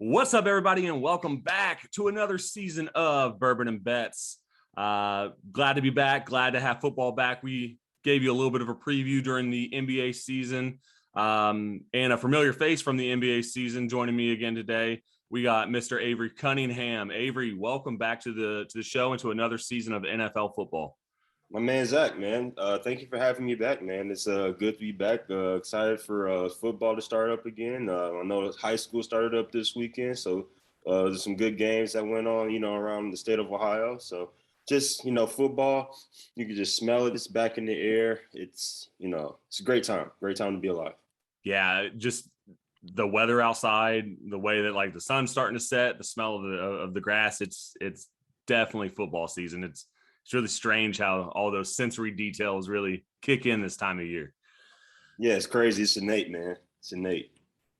What's up, everybody, and welcome back to another season of Bourbon and Bets. Glad to be back. Glad to have football back. We gave you a little bit of a preview during the NBA season, and a familiar face from the NBA season joining me again today. We got Mr. Avery Cunningham. Avery, welcome back to the show and to another season of NFL football. My man, Zach, man. Thank you for having me back, man. It's good to be back. Excited for football to start up again. I know high school started up this weekend, so there's some good games that went on, around the state of Ohio. So just, football, you can just smell it. It's back in the air. It's a great time. Great time to be alive. Yeah, just the weather outside, the way that the sun's starting to set, the smell of the grass. It's definitely football season. It's really strange how all those sensory details really kick in this time of year. Yeah, it's crazy. It's innate, man. It's innate.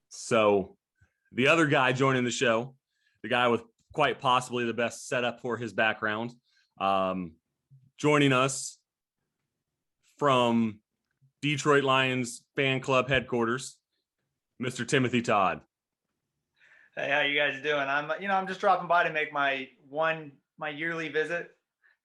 So the other guy joining the show, the guy with quite possibly the best setup for his background, joining us from Detroit Lions fan club headquarters, Mr. Timothy Todd. Hey, how you guys doing? I'm just dropping by to make my yearly visit.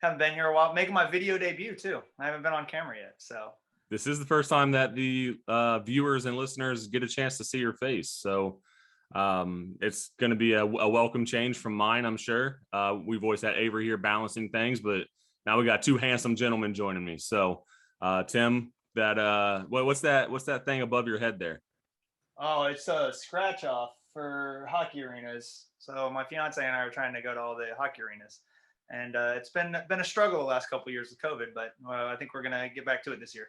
Haven't been here a while. Making my video debut too. I haven't been on camera yet, so this is the first time that the viewers and listeners get a chance to see your face. So it's going to be a welcome change from mine, I'm sure. We've always had Avery here balancing things, but now we got two handsome gentlemen joining me. So Tim, what's that thing above your head there? Oh, it's a scratch off for hockey arenas. So my fiance and I are trying to go to all the hockey arenas. And it's been a struggle the last couple of years with COVID, but I think we're going to get back to it this year.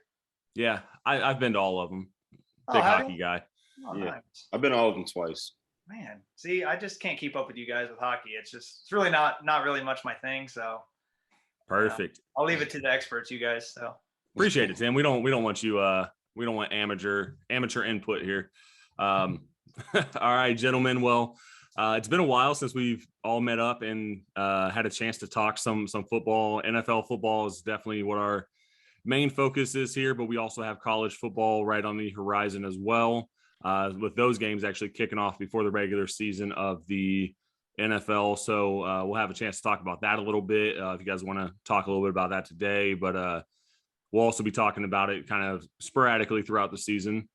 Yeah, I've been to all of them. Big hockey guy. Oh, yeah, nice. I've been to all of them twice. Man, see, I just can't keep up with you guys with hockey. It's really not really much my thing. So perfect. I'll leave it to the experts, you guys. So appreciate it, Tim. We don't want you. We don't want amateur input here. All right, gentlemen. Well. It's been a while since we've all met up and had a chance to talk some football. NFL football is definitely what our main focus is here, but we also have college football right on the horizon as well, with those games actually kicking off before the regular season of the NFL. So we'll have a chance to talk about that a little bit if you guys want to talk a little bit about that today. But we'll also be talking about it kind of sporadically throughout the season.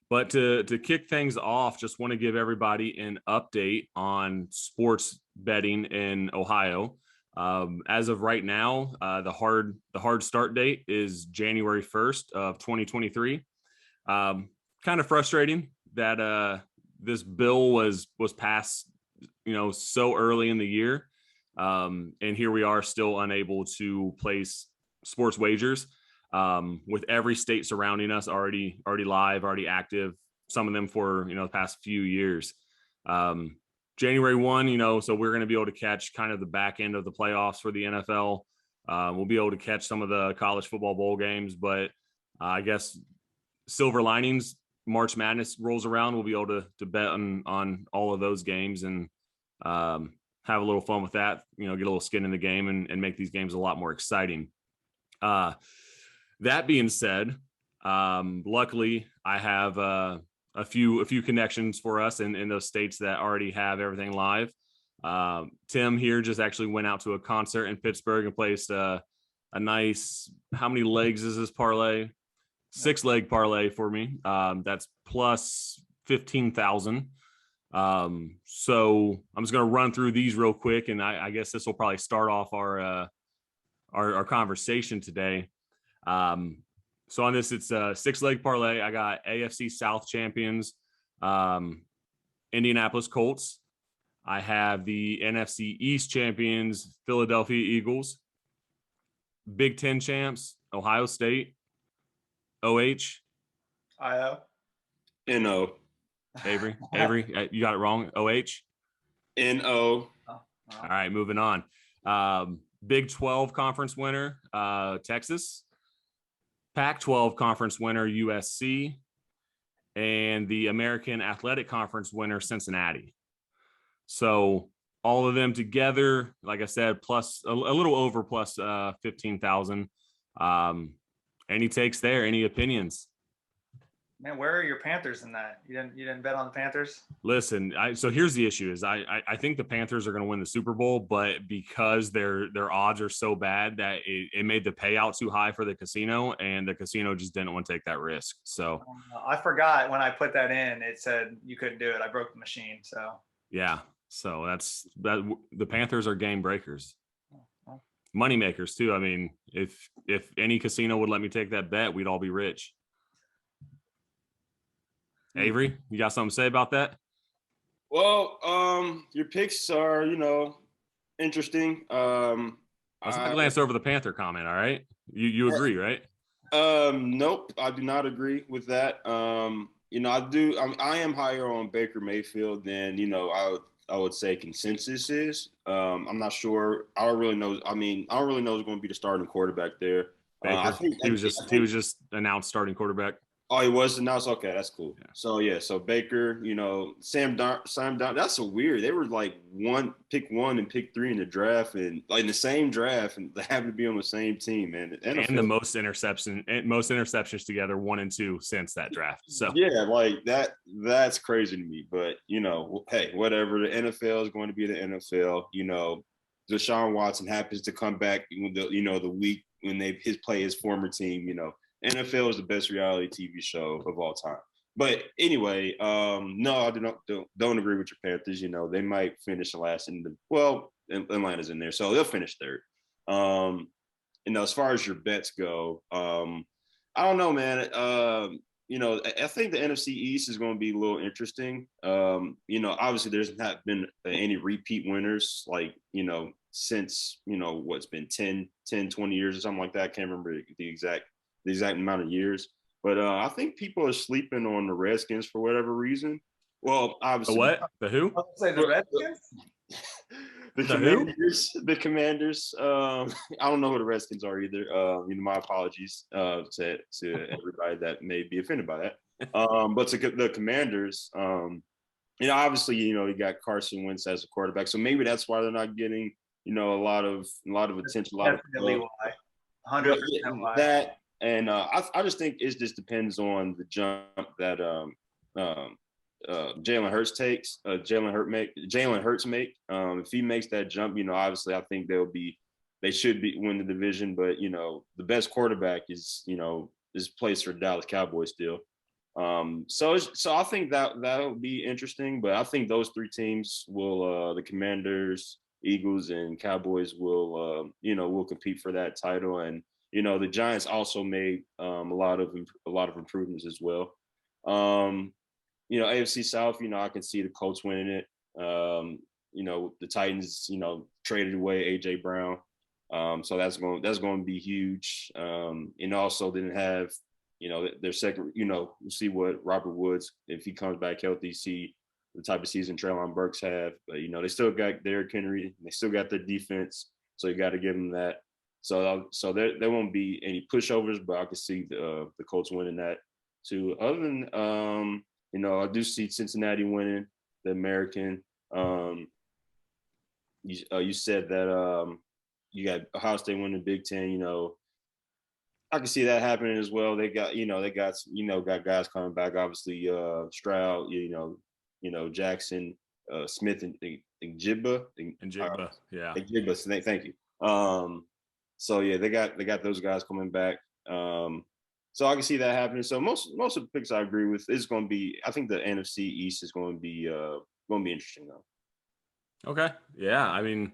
But to kick things off, just want to give everybody an update on sports betting in Ohio. As of right now, the hard start date is January 1st of 2023. Kind of frustrating that this bill was passed, so early in the year, and here we are still unable to place sports wagers. With every state surrounding us already live, already active, some of them for, the past few years. January 1, so we're going to be able to catch kind of the back end of the playoffs for the NFL. We'll be able to catch some of the college football bowl games, but I guess silver linings, March Madness rolls around. We'll be able to bet on all of those games and have a little fun with that, get a little skin in the game and make these games a lot more exciting. That being said, luckily I have a few connections for us in those states that already have everything live. Tim here just actually went out to a concert in Pittsburgh and placed a nice, how many legs is this parlay? 6-leg parlay for me. That's plus 15,000. So I'm just going to run through these real quick. And I guess this will probably start off our conversation today. So on this, it's a 6-leg parlay. I got AFC South champions, Indianapolis Colts. I have the NFC East champions, Philadelphia Eagles. Big Ten champs, Ohio State. OH. IO. NO. Avery, you got it wrong. OH. NO. All right, moving on. Big 12 conference winner, Texas. Pac-12 conference winner, USC. And the American Athletic Conference winner, Cincinnati. So all of them together, like I said, plus a little over plus 15,000. Any takes there? Any opinions? Man, where are your Panthers in that? You didn't bet on the Panthers? Listen, so here's the issue: is I think the Panthers are going to win the Super Bowl, but because their odds are so bad that it made the payout too high for the casino, and the casino just didn't want to take that risk. So I forgot when I put that in, it said you couldn't do it. I broke the machine. So yeah, so that's that. The Panthers are game breakers, well, money makers too. I mean, if any casino would let me take that bet, we'd all be rich. Avery, you got something to say about that? Well, your picks are, interesting. Let's not glance over the Panther comment. All right, you agree, right? Nope, I do not agree with that. I am higher on Baker Mayfield than I would say consensus is. I'm not sure. I don't really know. I mean, I don't really know who's going to be the starting quarterback there. I Baker, think he was just announced starting quarterback. Oh, he was announced. Okay, that's cool. Yeah. So Baker, Sam Darnold. That's so weird. They were like pick one and pick three in the draft, and like in the same draft, and they happen to be on the same team, man. And the most interceptions together, 1 and 2 since that draft. So yeah, like that's crazy to me. But hey, whatever. The NFL is going to be the NFL. Deshaun Watson happens to come back the week when his play his former team. NFL is the best reality TV show of all time. But anyway, no, I don't agree with your Panthers. They might finish last Atlanta's in there, so they'll finish third. As far as your bets go, I don't know, man. I think the NFC East is going to be a little interesting. Obviously there's not been any repeat winners since, what's been 10, 20 years or something like that. I can't remember the exact amount of years. But I think people are sleeping on the Redskins for whatever reason. Well, obviously. The what? The who? I'll say the Redskins? The Commanders. I don't know who the Redskins are either. My apologies to everybody that may be offended by that. But to the Commanders, obviously, you got Carson Wentz as a quarterback, so maybe that's why they're not getting, a lot of attention. Definitely why. 100% why. That. And I just think it just depends on the jump that Jalen Hurts takes. Jalen Hurts make. If he makes that jump, obviously I think they should win the division. But the best quarterback is placed for Dallas Cowboys still. So I think that'll be interesting. But I think those three teams will, the Commanders, Eagles, and Cowboys will compete for that title. And the Giants also made a lot of improvements as well. AFC South, I can see the Colts winning it. The Titans, traded away AJ Brown, so that's going to be huge. Also didn't have, their second. We'll see what Robert Woods, if he comes back healthy, see the type of season Treylon Burks have. But they still got Derrick Henry, they still got their defense, so you got to give them that. So there won't be any pushovers, but I can see the Colts winning that too. Other than I do see Cincinnati winning the American. You said that you got Ohio State winning the Big Ten. I can see that happening as well. They got got guys coming back. Obviously, Stroud. Jackson, Smith, and Jibba. Yeah. Jibba. Thank you. So yeah, they got those guys coming back. So I can see that happening. So most of the picks I agree with is going to be. I think the NFC East is going to be interesting though. Okay. Yeah. I mean,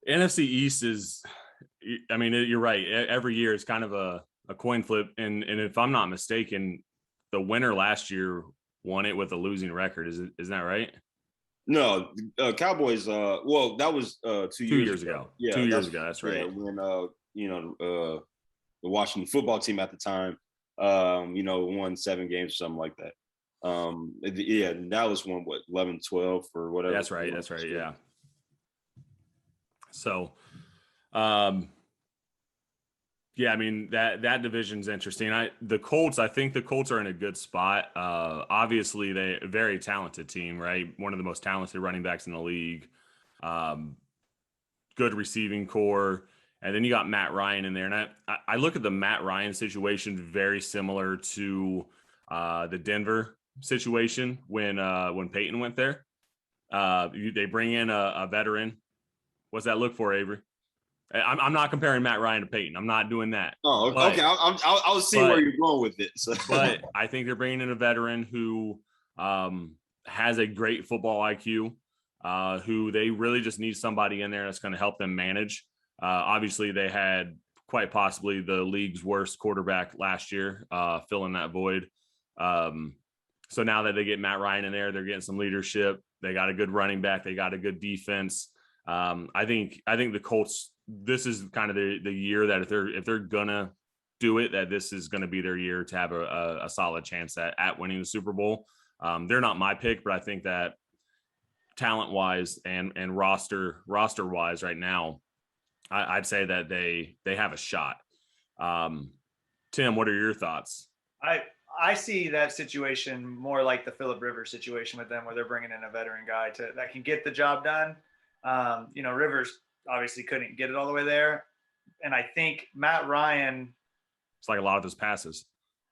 NFC East is. I mean, you're right. Every year is kind of a coin flip, and if I'm not mistaken, the winner last year won it with a losing record. Isn't that right? No, Cowboys. That was 2 years ago. Yeah, 2 years ago. That's right. When the Washington football team at the time, won 7 games or something like that. Dallas won 11, 12 or whatever. That's right. Yeah. So, yeah, I mean that division's interesting. I think the Colts are in a good spot. Obviously, they a very talented team, right? One of the most talented running backs in the league. Good receiving core, and then you got Matt Ryan in there. And I look at the Matt Ryan situation very similar to the Denver situation when Peyton went there. They bring in a veteran. What's that look for, Avery? I'm not comparing Matt Ryan to Peyton. I'm not doing that. Oh, okay. I was seeing where you're going with it. So. But I think they're bringing in a veteran who has a great football IQ, who they really just need somebody in there that's going to help them manage. Obviously, they had quite possibly the league's worst quarterback last year, filling that void. So now that they get Matt Ryan in there, they're getting some leadership. They got a good running back. They got a good defense. I think the Colts, this is kind of the year that if they're gonna do it, that this is going to be their year to have a solid chance at winning the Super Bowl. They're not my pick, but I think that talent wise and roster wise right now, I'd say that they have a shot. Tim, what are your thoughts? I see that situation more like the Phillip Rivers situation with them, where they're bringing in a veteran guy that can get the job done. Rivers obviously couldn't get it all the way there. And I think Matt Ryan. It's like a lot of his passes.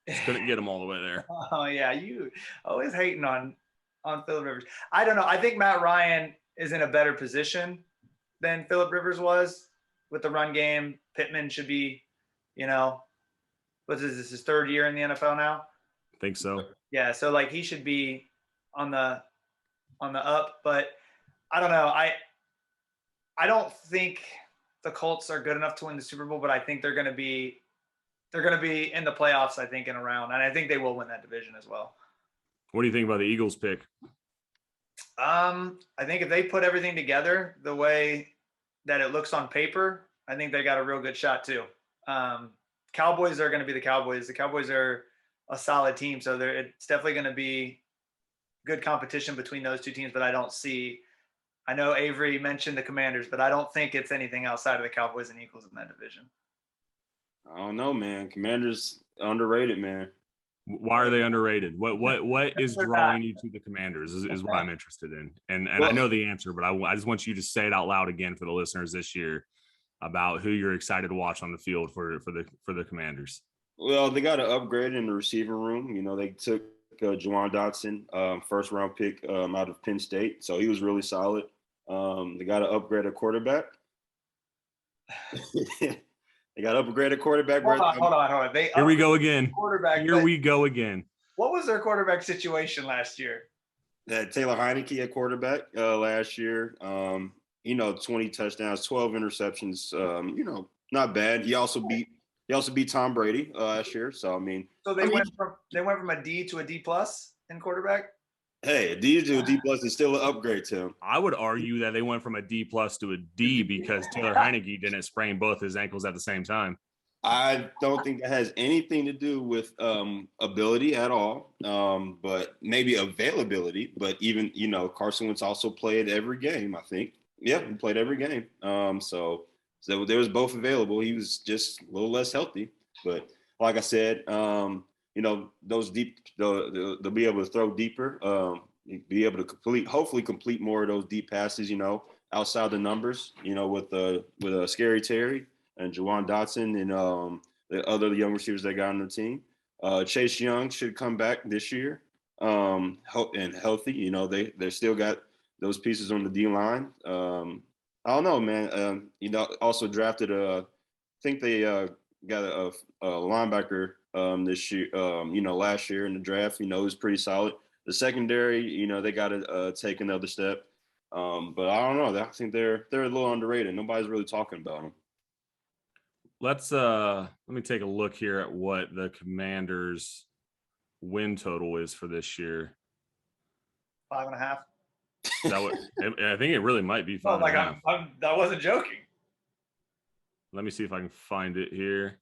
Just couldn't get him all the way there. Oh, yeah. You always hating on Phillip Rivers. I don't know. I think Matt Ryan is in a better position than Phillip Rivers was with the run game. Pittman should be, this his third year in the NFL now? I think so. Yeah. So like he should be on the up, but I don't know. I don't think the Colts are good enough to win the Super Bowl, but I think they're going to be in the playoffs, I think, in a round. And I think they will win that division as well. What do you think about the Eagles pick? I think if they put everything together the way that it looks on paper, I think they got a real good shot too. Cowboys are going to be the Cowboys. The Cowboys are a solid team. So it's definitely going to be good competition between those two teams, but I know Avery mentioned the Commanders, but I don't think it's anything outside of the Cowboys and Eagles in that division. I don't know, man. Commanders underrated, man. Why are they underrated? What is drawing you to the Commanders is what I'm interested in. And I know the answer, but I just want you to say it out loud again for the listeners this year about who you're excited to watch on the field for the Commanders. Well, they got an upgrade in the receiver room. They took Juwan Dotson, first round pick out of Penn State. So he was really solid. They got to upgrade a quarterback. They got to upgrade a quarterback. Hold on. Here we go again. We go again. What was their quarterback situation last year? Taylor Heineke at quarterback last year. 20 touchdowns, 12 interceptions. Not bad. He also beat Tom Brady last year. So they went from a D to a D plus in quarterback. Hey, a D to a D plus is still an upgrade to him. I would argue that they went from a D plus to a D because Taylor Heineke didn't sprain both his ankles at the same time. I don't think that has anything to do with ability at all, but maybe availability. But even, Carson Wentz also played every game, I think. Yeah, he played every game. So there was both available. He was just a little less healthy. But like I said, those deep, they'll be able to throw deeper, be able to hopefully complete more of those deep passes, outside the numbers, with Scary Terry and Juwan Dotson and the other young receivers they got on the team. Chase Young should come back this year and healthy. They still got those pieces on the D line. I don't know, man. Also drafted I think they got a linebacker this year, last year in the draft, it was pretty solid. The secondary, they got to take another step. But I don't know. I think they're a little underrated. Nobody's really talking about them. Let me take a look here at what the Commanders' win total is for this year. 5.5. I think it really might be 5.5. I wasn't joking. Let me see if I can find it here.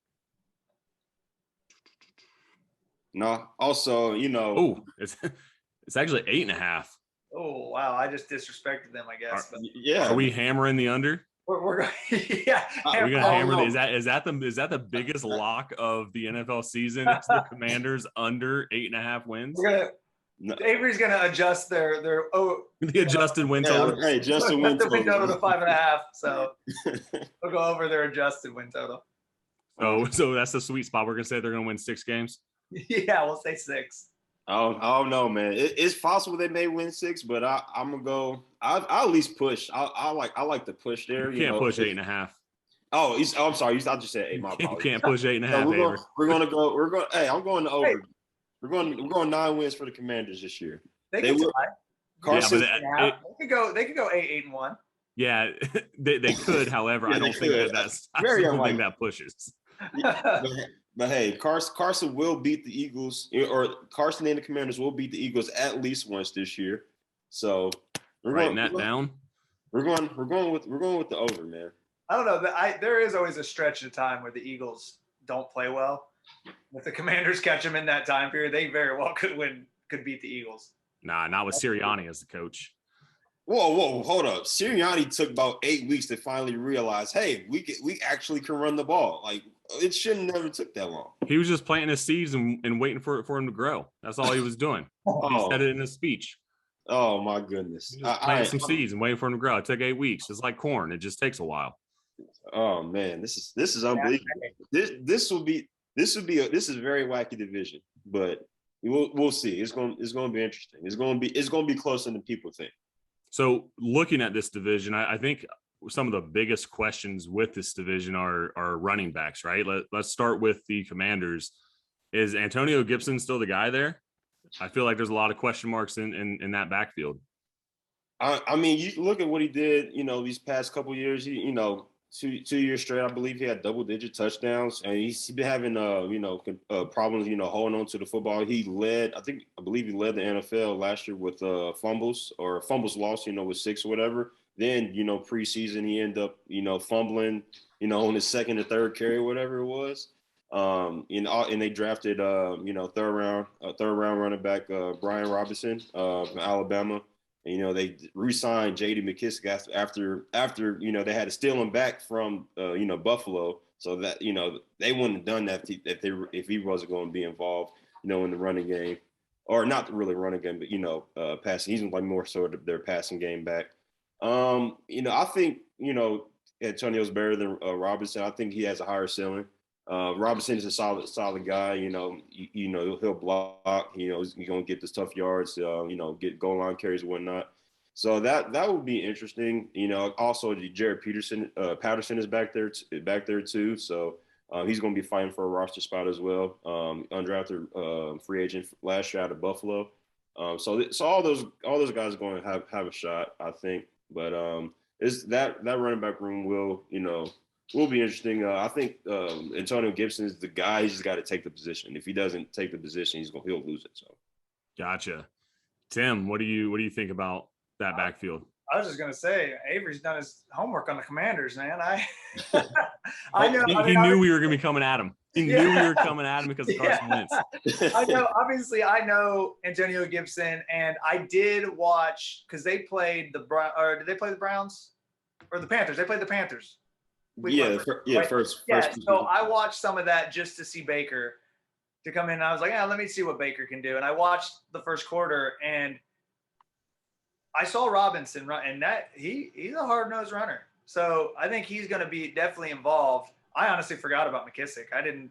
No, also, Oh, it's actually 8.5. Oh, wow. I just disrespected them, I guess. Are we hammering the under? We're going, yeah. We're gonna hammer. Is that the biggest lock of the NFL season? It's the Commanders under 8.5 wins. Avery's gonna adjust their the adjusted win total. Hey, adjusted win total. The win total to 5.5. So we'll go over their adjusted win total. So that's the sweet spot. We're gonna say they're gonna win 6 games. Yeah, we'll say 6. I don't know, man. It's possible they may win 6, but I'm gonna go. I'll at least push. I like to push there. You can't push 8.5. Oh, I'm sorry. I just said 8. My You apologies. can't push 8.5. No, Avery. we're gonna go. Hey, I'm going to over. We're going 9 wins for the Commanders this year. They will. Carson, they could go 8-1. Yeah, they could. However, Yeah, I don't think that's very something that pushes. But hey, Carson will beat the Eagles, or Carson and the Commanders will beat the Eagles at least once this year. So We're going down. We're going with the over, man. I don't know. There is always a stretch of time where the Eagles don't play well. If the Commanders catch them in that time period, they very well could beat the Eagles. Nah, not with Sirianni as the coach. Whoa, hold up. Sirianni took about 8 weeks to finally realize, hey, we actually can run the ball. Like, it shouldn't never took that long. He was just planting his seeds and waiting for him to grow. That's all he was doing. He said it in his speech. Oh my goodness! Planting some seeds and waiting for him to grow. It took 8 weeks. It's like corn. It just takes a while. Oh man, this is unbelievable. This is a very wacky division, but we'll see. It's going to be interesting. It's going to be closer than people think. So looking at this division, I think some of the biggest questions with this division are running backs, right? Let's start with the Commanders. Is Antonio Gibson still the guy there? I feel like there's a lot of question marks in that backfield. I mean, you look at what he did, these past couple of years. He, 2 years straight, I believe he had double-digit touchdowns, and he's been having, problems, holding on to the football. I believe he led the NFL last year with fumbles lost, with 6 or whatever. Then, preseason he ended up, fumbling, on his second or third carry, whatever it was. And they drafted, third round running back Brian Robinson from Alabama. And, they re-signed J.D. McKissick after they had to steal him back from Buffalo, so that they wouldn't have done that if he wasn't going to be involved in the running game, or not really running game, but passing. He's like more sort of their passing game back. I think Antonio's better than Robinson. I think he has a higher ceiling. Robinson is a solid guy. He'll block. He's gonna get the tough yards. Get goal line carries and whatnot. So that would be interesting. Also Jared Patterson is back there too. So he's gonna be fighting for a roster spot as well. Undrafted free agent last year out of Buffalo. So all those guys are going to have a shot, I think. But it's that running back room will be interesting. I think Antonio Gibson is the guy. He's just got to take the position. If he doesn't take the position, he'll lose it. So, gotcha. Tim, what do you think about that backfield? I was just gonna say Avery's done his homework on the Commanders, man. I know. He knew we were gonna be coming at him. He knew we were coming at him because of Carson Wentz. I know. Obviously, I know Antonio Gibson, and I did watch because they played did they play the Browns or the Panthers? They played the Panthers. First. So I watched some of that just to see Baker to come in. And I was like, let me see what Baker can do. And I watched the first quarter, and I saw Robinson run, and that he's a hard-nosed runner. So I think he's going to be definitely involved. I honestly forgot about McKissick. I feel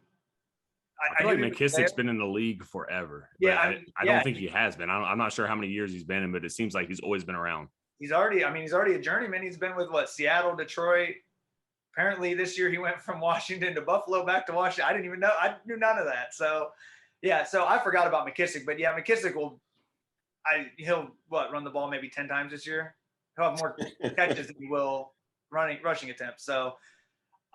like McKissick's been in the league forever. Yeah, I don't think he has been. I'm not sure how many years he's been in, but it seems like he's always been around. He's already a journeyman. He's been with Seattle, Detroit. Apparently this year he went from Washington to Buffalo back to Washington. I didn't even know. I knew none of that. So, so I forgot about McKissick. But, McKissick he'll run the ball maybe 10 times this year. He'll have more catches than he will rushing attempts. So,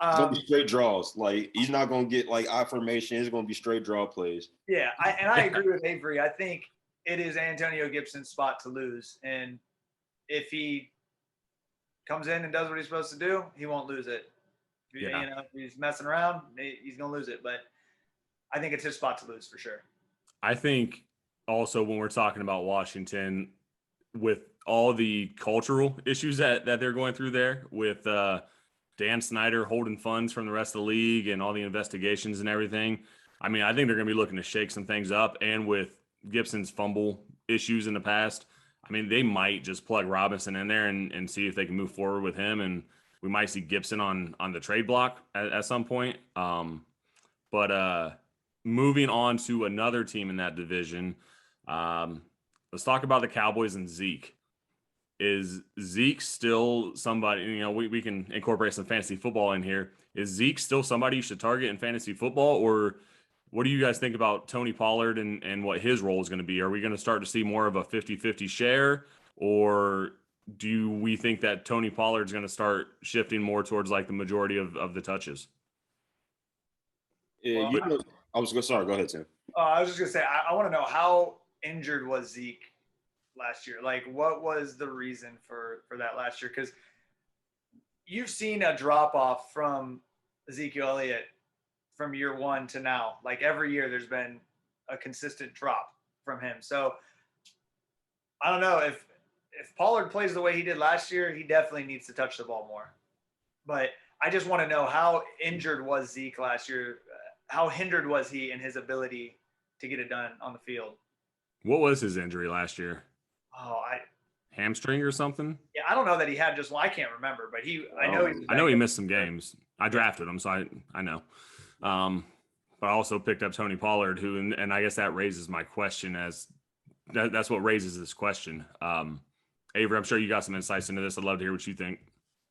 it's going to be straight draws. Like, he's not going to get, I formation. It's going to be straight draw plays. Yeah, I agree with Avery. I think it is Antonio Gibson's spot to lose. And if he comes in and does what he's supposed to do, he won't lose it. If he's messing around, he's going to lose it. But I think it's his spot to lose for sure. I think also when we're talking about Washington, with all the cultural issues that they're going through there, with Dan Snyder holding funds from the rest of the league and all the investigations and everything, I mean, I think they're going to be looking to shake some things up. And with Gibson's fumble issues in the past, I mean, they might just plug Robinson in there and see if they can move forward with him. And we might see Gibson on the trade block at some point. But moving on to another team in that division, let's talk about the Cowboys and Zeke. Is Zeke still somebody, we can incorporate some fantasy football in here. Is Zeke still somebody you should target in fantasy football? Or what do you guys think about Tony Pollard and what his role is going to be? Are we going to start to see more of a 50-50 share? Or do we think that Tony Pollard's going to start shifting more towards like the majority of the touches? Yeah, Well, I was going. Sorry, go ahead, Tim. I was just gonna say I want to know how injured was Zeke last year? Like, what was the reason for that last year? Because you've seen a drop off from Ezekiel Elliott from year one to now. Like every year, there's been a consistent drop from him. So I don't know if Pollard plays the way he did last year, he definitely needs to touch the ball more. But I just want to know how injured was Zeke last year? How hindered was he in his ability to get it done on the field? What was his injury last year? Oh, Hamstring or something? Yeah, I don't know that he had just one. I can't remember, but I know he missed some games. I drafted him, so I know. But I also picked up Tony Pollard, who, and I guess that raises my question that's what raises this question. Avery, I'm sure you got some insights into this. I'd love to hear what you think.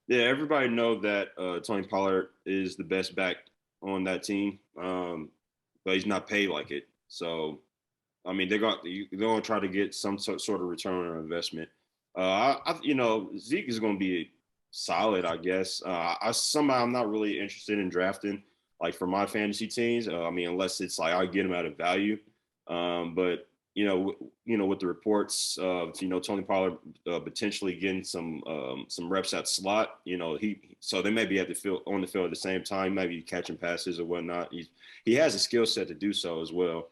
Yeah, everybody know that Tony Pollard is the best back on that team, but he's not paid like it. So, I mean, they're going to try to get some sort of return on investment. Zeke is going to be solid, I guess. I'm not really interested in drafting, like for my fantasy teams. Unless it's like I get him at a value. But with the reports of Tony Pollard potentially getting some reps at slot, so they may be on the field at the same time, maybe catching passes or whatnot. He has a skill set to do so as well.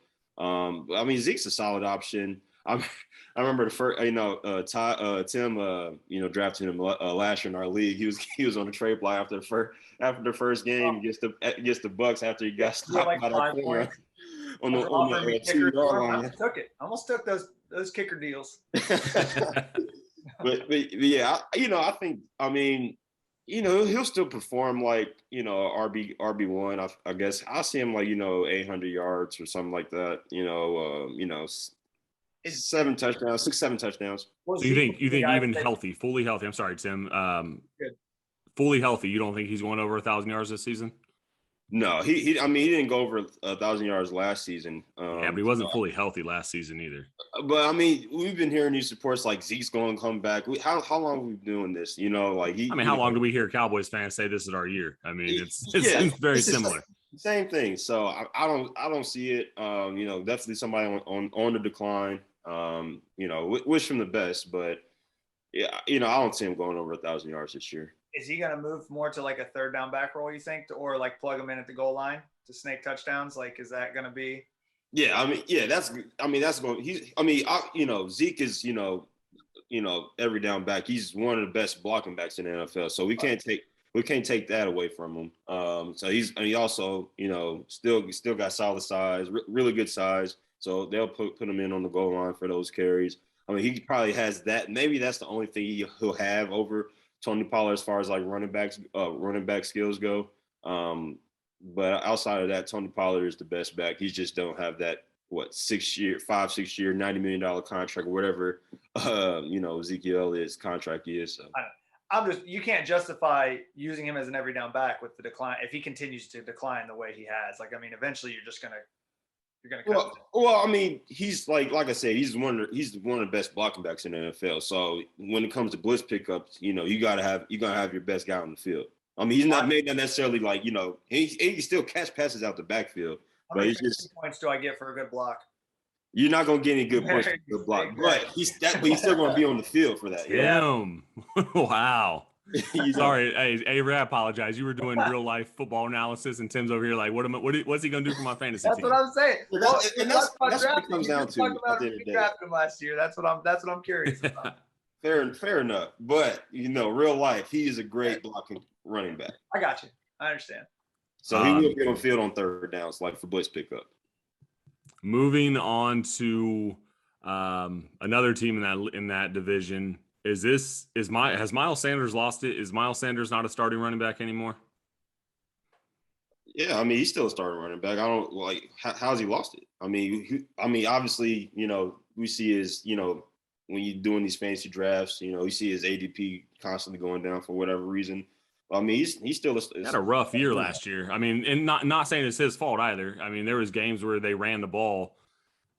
Zeke's a solid option. I remember the first, Todd, Tim, drafted him last year in our league. He was on the trade block after the first game against the Bucks after he got stopped by that corner on the 2-yard line. I almost took those kicker deals. but yeah, I think he'll still perform like RB1. I guess I'll see him like 800 yards or something like that. 7 touchdowns, 6-7 touchdowns. So you think even healthy, fully healthy? I'm sorry, Tim. Fully healthy, you don't think he's going over 1,000 yards this season? No, he didn't go over 1,000 yards last season. Yeah, but he wasn't fully healthy last season either. But we've been hearing these reports like Zeke's going to come back. How long have we been doing this? How long do we hear Cowboys fans say this is our year? It's very similar. Same thing. So I don't see it. Definitely somebody on the decline. Wish him the best, but yeah, I don't see him going over 1,000 yards this year. Is he going to move more to like a third down back role, you think, or like plug him in at the goal line to snake touchdowns? Like, is that going to be? Yeah, that's going. Zeke is every down back. He's one of the best blocking backs in the NFL. So we can't take that away from him. So he also still got solid size, really good size. So they'll put him in on the goal line for those carries. He probably has that. Maybe that's the only thing he'll have over Tony Pollard as far as like running back skills go. But outside of that, Tony Pollard is the best back. He just don't have that 6 year, $$90 million contract or whatever Ezekiel Elliott's contract is. So. You can't justify using him as an every down back with the decline if he continues to decline the way he has. Eventually you're gonna cut. Well, he's like I said, he's one of the best blocking backs in the NFL. So when it comes to blitz pickups, you gotta have your best guy on the field. He's not made that necessarily like he can still catch passes out the backfield. How many points do I get for a good block? You're not gonna get any good points for a good block, but he's still gonna be on the field for that. Damn! Wow. Sorry, hey Avery, I apologize. You were doing real life football analysis, and Tim's over here like, what's he gonna do for my fantasy team? That's what I'm saying. That's what it comes down to. At the end of the day, drafted him last year. That's what I'm curious about. Fair enough, but real life, he is a great blocking running back. I got you. I understand. So he will get on field on third downs, like for blitz pickup. Moving on to another team in that division. Has Miles Sanders lost it? Is Miles Sanders not a starting running back anymore? Yeah, I mean, he's still a starting running back. I don't like how's he lost it. Obviously, we see his, when you're doing these fantasy drafts, you see his ADP constantly going down for whatever reason. I mean, he's still He had a rough year last year. I mean, and not saying it's his fault either. I mean, there was games where they ran the ball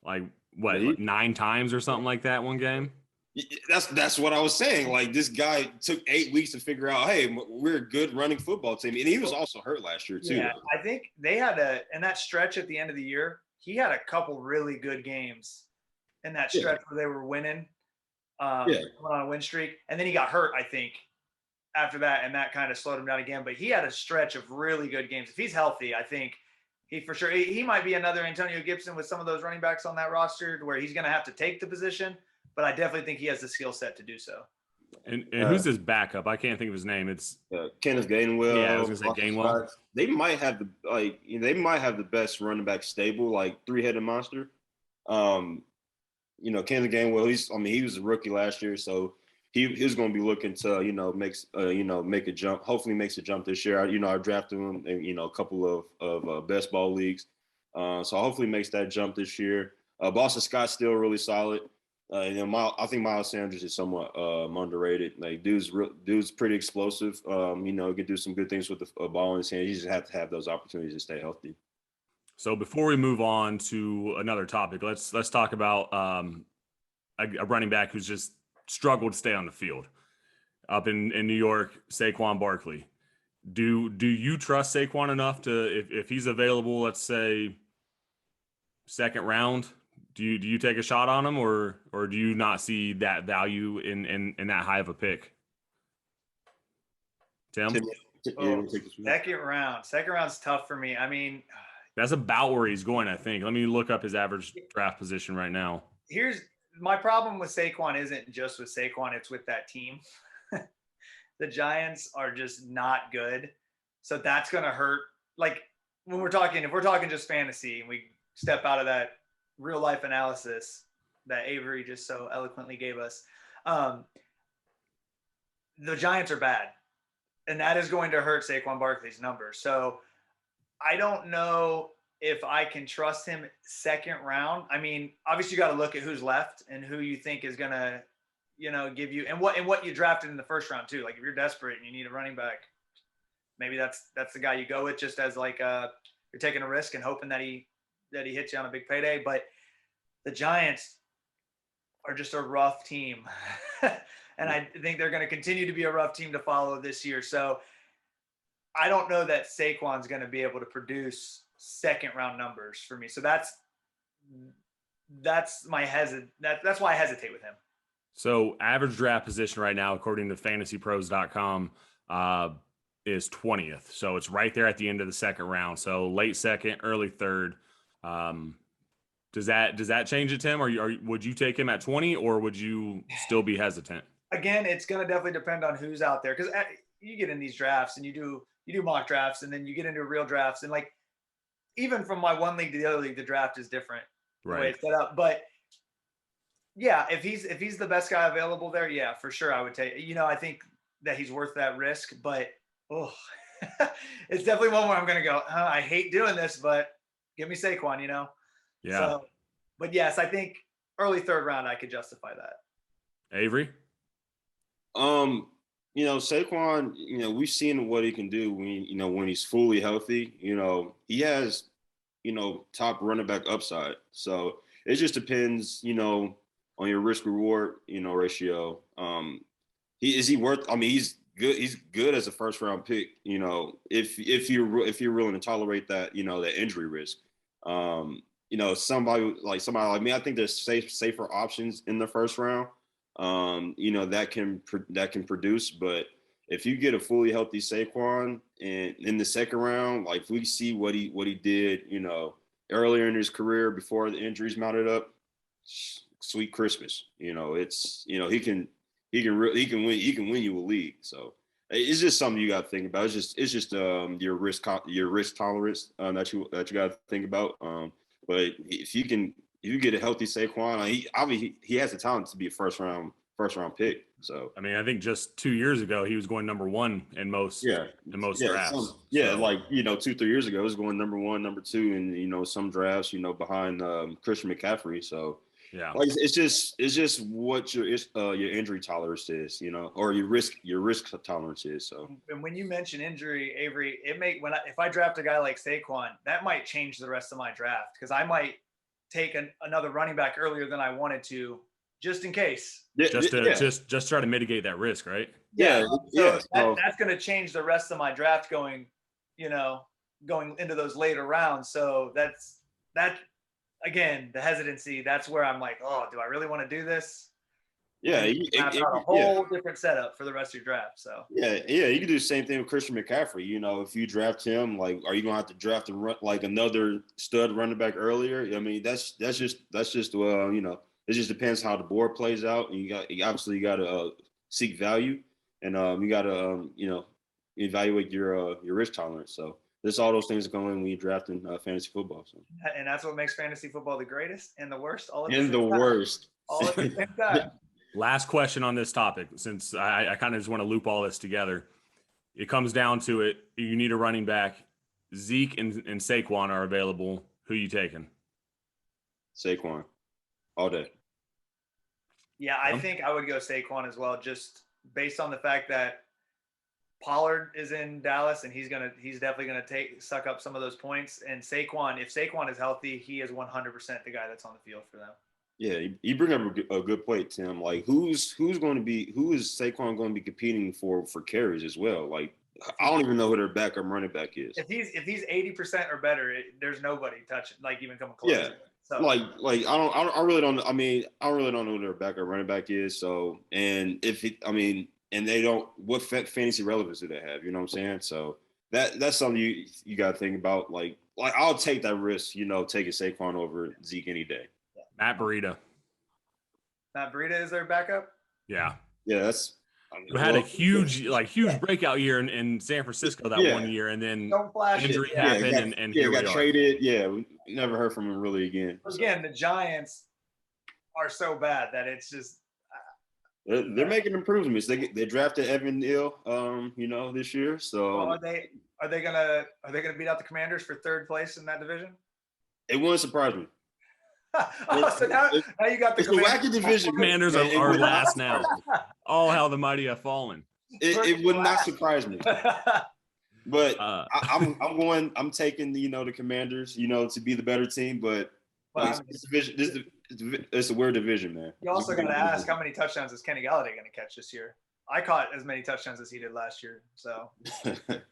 like what, like 9 times or something like that one game. That's what I was saying. Like, this guy took 8 weeks to figure out, hey, we're a good running football team, and he was also hurt last year too. Yeah, I think they had in that stretch at the end of the year, he had a couple really good games in that stretch where they were winning, went on a win streak, and then he got hurt, I think, after that, and that kind of slowed him down again. But he had a stretch of really good games. If he's healthy, I think he for sure he might be another Antonio Gibson with some of those running backs on that roster where he's going to have to take the position. But I definitely think he has the skill set to do so. And who's his backup? I can't think of his name. It's Kenneth Gainwell. Yeah, I was gonna say Gainwell. They might have the best running back stable, like three-headed monster. Kenneth Gainwell. He was a rookie last year, so he's going to be looking to make a jump. Hopefully, makes a jump this year. I drafted him in a couple of best ball leagues, so hopefully makes that jump this year. Boston Scott's still really solid. I think Miles Sanders is somewhat underrated. Like, dude's pretty explosive. He can do some good things with the ball in his hand. You just have to have those opportunities to stay healthy. So before we move on to another topic, let's talk about a running back who's just struggled to stay on the field. Up in New York, Saquon Barkley. Do you trust Saquon enough to, if he's available, let's say second round? Do you take a shot on him, or do you not see that value in that high of a pick? Tim? Second round's tough for me. I mean, that's about where he's going, I think. Let me look up his average draft position right now. Here's my problem with Saquon. Isn't just with Saquon, it's with that team. The Giants are just not good. So that's going to hurt. Like, if we're talking just fantasy and we step out of that real life analysis that Avery just so eloquently gave us, the Giants are bad, and that is going to hurt Saquon Barkley's numbers. So I don't know if I can trust him second round. I mean, obviously you got to look at who's left and who you think is going to, give you, and what you drafted in the first round too. Like, if you're desperate and you need a running back, maybe that's the guy you go with, just as like you're taking a risk and hoping that he hits you on a big payday. But the Giants are just a rough team. And I think they're going to continue to be a rough team to follow this year. So I don't know that Saquon's going to be able to produce second round numbers for me. So that's why I hesitate with him. So average draft position right now, according to fantasypros.com, is 20th. So it's right there at the end of the second round. So late second, early third. Does that change it, Tim? Or would you take him at 20, or would you still be hesitant? Again, it's going to definitely depend on who's out there, because you get in these drafts and you do mock drafts, and then you get into real drafts, and like, even from my one league to the other league, the draft is different. Right. The way it's set up. But yeah, if he's the best guy available there, yeah, for sure I would take. I think that he's worth that risk, but it's definitely one where I'm going to go, I hate doing this, but give me Saquon, Yeah. So, but yes, I think early third round I could justify that. Avery? Saquon, we've seen what he can do when he's fully healthy. He has, top running back upside. So it just depends, on your risk reward, ratio. He's good. He's good as a first round pick, if you're willing to tolerate that, that injury risk. Somebody like me, I think there's safer options in the first round. That can produce. But if you get a fully healthy Saquon and in the second round, like, if we see what he did, earlier in his career before the injuries mounted up, sweet Christmas. It's he can win you a league. So it's just something you got to think about. It's just your risk tolerance that you got to think about. But if you get a healthy Saquon, he has the talent to be a first round first round pick. So I mean, I think just 2 years ago he was going number one in most drafts. Like 2-3 years ago, it was going number one, number two, and some drafts, behind Christian McCaffrey. So yeah, like it's just what your injury tolerance is, or your risk tolerance is. So and when you mention injury, Avery, if I draft a guy like Saquon, that might change the rest of my draft because I might take another running back earlier than I wanted to, just in case. Just try to mitigate that risk, right? So that's going to change the rest of my draft going into those later rounds. So that again, the hesitancy. That's where I'm like, oh, do I really want to do this? Yeah, a whole different setup for the rest of your draft. So you can do the same thing with Christian McCaffrey. If you draft him, like, are you gonna have to draft another stud running back earlier? I mean, that's just it just depends how the board plays out. And you got to seek value, and you got to evaluate your risk tolerance. So there's all those things that go in when you're drafting fantasy football. So. And that's what makes fantasy football the greatest and the worst. All at the same time. Last question on this topic, since I kind of just want to loop all this together. It comes down to it. You need a running back. Zeke and Saquon are available. Who you taking? Saquon. All day. Yeah, I think I would go Saquon as well, just based on the fact that Pollard is in Dallas and he's definitely gonna suck up some of those points. And Saquon, if Saquon is healthy, he is 100% the guy that's on the field for them. Yeah, you bring up a good point, Tim. Like, who is Saquon going to be competing for carries as well? Like, I don't even know who their backup running back is. If he's 80% or better, there's nobody touching, like, even coming close. Yeah. So. Like I really don't. I mean, I really don't know who their backup running back is. So, and and they don't. What fantasy relevance do they have? You know what I'm saying? So that's something you got to think about. Like I'll take that risk. Taking Saquon over Zeke any day. Matt Breida is their backup? Yeah, that's who had a huge breakout year in San Francisco that 1 year, and then injury happened and here we got traded. Yeah, we never heard from him really again. Again, the Giants are so bad that it's just they're making improvements. They drafted Evan Neal, this year. So are they gonna beat out the Commanders for third place in that division? It wouldn't surprise me. So now you got the wacky division. Commanders are last now. Oh, how the mighty have fallen. It would not surprise me. But I'm taking the Commanders, to be the better team. But this division, it's a weird division, man. You also got to ask, how many touchdowns is Kenny Galladay going to catch this year? I caught as many touchdowns as he did last year. So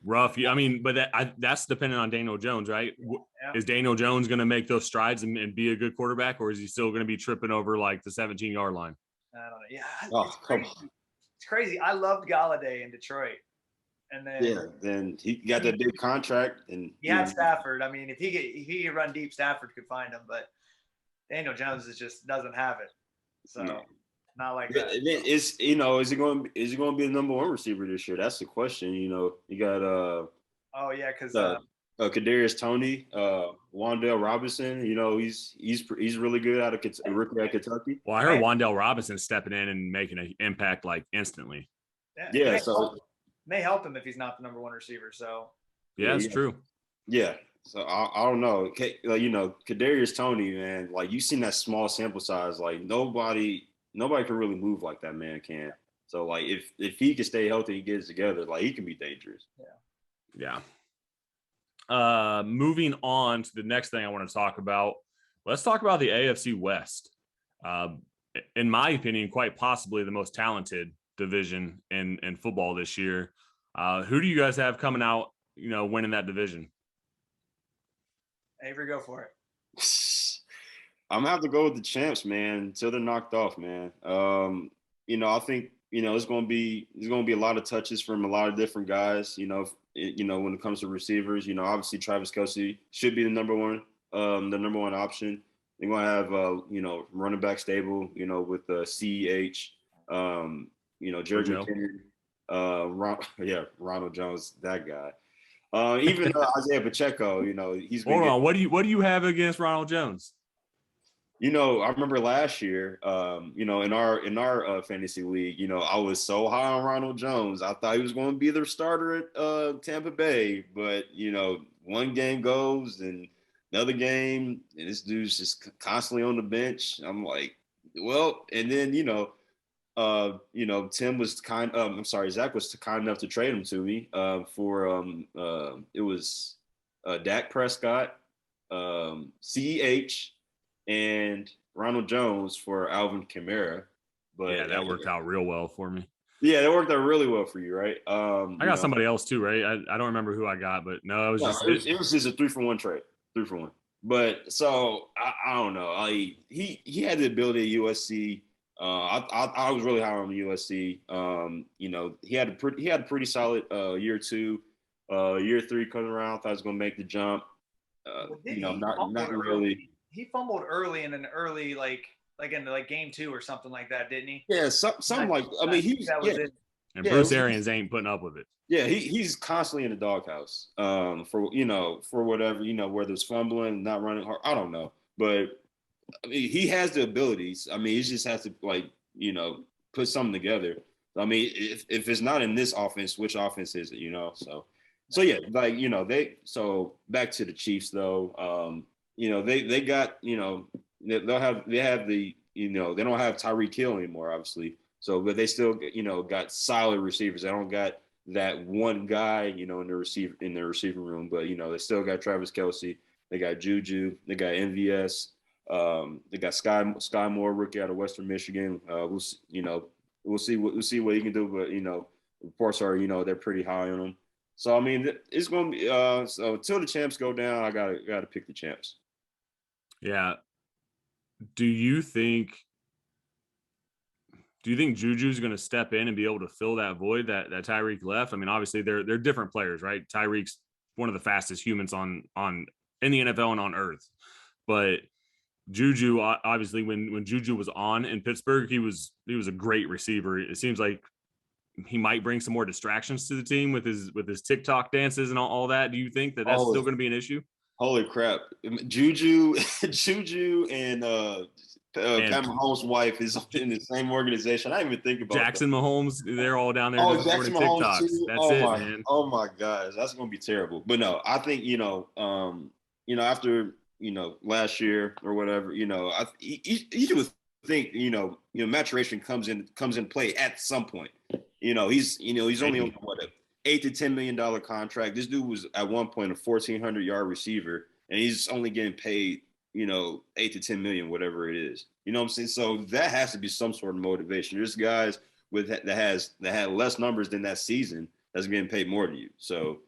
rough. I mean, but that's dependent on Daniel Jones, right? Yeah. Is Daniel Jones going to make those strides and be a good quarterback, or is he still going to be tripping over like the 17-yard line? I don't know. Yeah, it's crazy. I loved Galladay in Detroit, and then he got that big contract, and he had Stafford. I mean, if he could run deep, Stafford could find him, but Daniel Jones just doesn't have it. So. No. Not like that. Is he going to be the number one receiver this year? That's the question. You got because Kadarius Toney, Wan'Dale Robinson. He's really good out of rookie at Kentucky. Well, I heard Wan'Dale Robinson stepping in and making an impact like instantly. Yeah, so may help him if he's not the number one receiver. So it's true. Yeah. So I don't know. Kadarius Toney, man. Like, you've seen that small sample size. Like, nobody can really move like that man can. So, like, if he can stay healthy, he gets together, like, he can be dangerous. Yeah. Moving on to the next thing I want to talk about. Let's talk about the AFC West. In my opinion, quite possibly the most talented division in football this year. Who do you guys have coming out, winning that division? Avery, go for it. I'm gonna have to go with the champs, man, until they're knocked off, man. I think it's gonna be a lot of touches from a lot of different guys. When it comes to receivers, obviously Travis Kelce should be the number one option. They're gonna have running back stable, with CEH, Jared McKinnon, Ronald Jones, that guy. Even Isaiah Pacheco, he's. Hold on, what do you have against Ronald Jones? I remember last year, in our fantasy league, I was so high on Ronald Jones. I thought he was going to be the starter at Tampa Bay, but one game goes and another game, and this dude's just constantly on the bench. I'm like, well, and then Tim was I'm sorry, Zach was kind enough to trade him to me for it was Dak Prescott, CEH, and Ronald Jones for Alvin Kamara. But yeah, that worked out real well for me. Yeah, that worked out really well for you, right? I got somebody else too, right? I don't remember who I got, but no, it was just a 3-for-1 trade, 3-for-1. But so I don't know. He had the ability at USC. I was really high on USC. He had a pretty solid year two. Year three coming around, thought he was going to make the jump. Not really. He fumbled early in an early like in game 2 or something like that, didn't he? Yeah, something like. I mean, he was. Yeah. And Bruce Arians ain't putting up with it. Yeah, he's constantly in the doghouse. For whatever, whether it's fumbling, not running hard, I don't know. But I mean, he has the abilities. I mean, he just has to put something together. I mean, if it's not in this offense, which offense is it? So yeah, back to the Chiefs though. They got they have the they don't have Tyreek Hill anymore, obviously. So, but they still got solid receivers. They don't got that one guy in the receiver room, but they still got Travis Kelce. They got Juju. They got MVS. They got Sky Moore, rookie out of Western Michigan. We'll see what he can do, but reports are they're pretty high on him. So I mean, it's going to be so until the champs go down, I gotta pick the champs. Yeah. Do you think Juju's going to step in and be able to fill that void that Tyreek left? I mean, obviously they're different players, right? Tyreek's one of the fastest humans in the NFL and on earth, but Juju, obviously when Juju was on in Pittsburgh, he was a great receiver. It seems like he might bring some more distractions to the team with his TikTok dances and all that. Do you think that's still going to be an issue? Holy crap. Juju and Cameron Mahomes' wife is in the same organization. I didn't even think about Jackson that. Mahomes. They're all down there Jackson recording TikToks. Too? That's man. Oh my gosh, that's gonna be terrible. But no, I think after last year or whatever, you would think maturation comes in play at some point. He's only on what $8 to $10 million contract. This dude was at one point a 1,400-yard receiver, and he's only getting paid, $8 to $10 million, whatever it is. You know what I'm saying? So that has to be some sort of motivation. There's guys that had less numbers than that season that's getting paid more than you. So,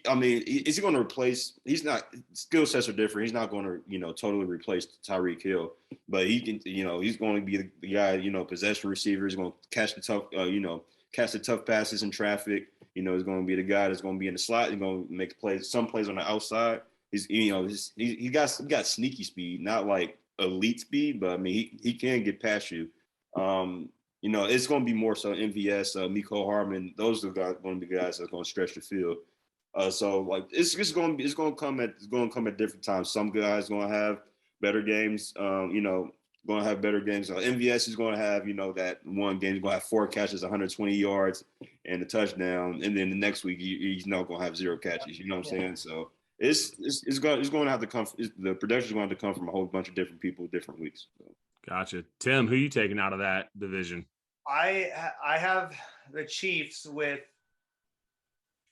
I mean, is he going to replace? He's not. Skill sets are different. He's not going to, totally replace Tyreek Hill, but he can, he's going to be the guy, possession receiver. He's going to catch the tough passes in traffic. He's going to be the guy that's going to be in the slot. He's going to make some plays on the outside. He got sneaky speed, not like elite speed, but I mean he can get past you. It's going to be more so MVS, Mecole Hardman. Those are going to be guys that's going to stretch the field. So like it's going to come at different times. Some guys going to have better games. Going to have better games. MVS is going to have, that one game. He's going to have 4 catches, 120 yards, and a touchdown. And then the next week, he's not going to have 0 catches. You know what I'm saying? So it's going to have to come. The production is going to have to come from a whole bunch of different people, different weeks. So. Gotcha. Tim, who are you taking out of that division? I have the Chiefs with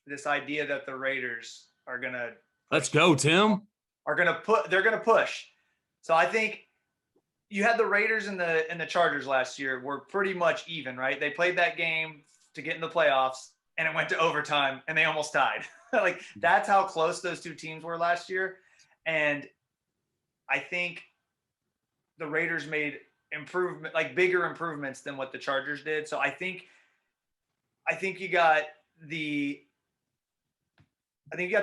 this idea that the Raiders are going to. Let's go, Tim. They're going to push. So I think. You had the Raiders and the Chargers last year were pretty much even, right? They played that game to get in the playoffs, and it went to overtime, and they almost tied. Like that's how close those two teams were last year, and I think the Raiders made bigger improvements than what the Chargers did. So I think you got the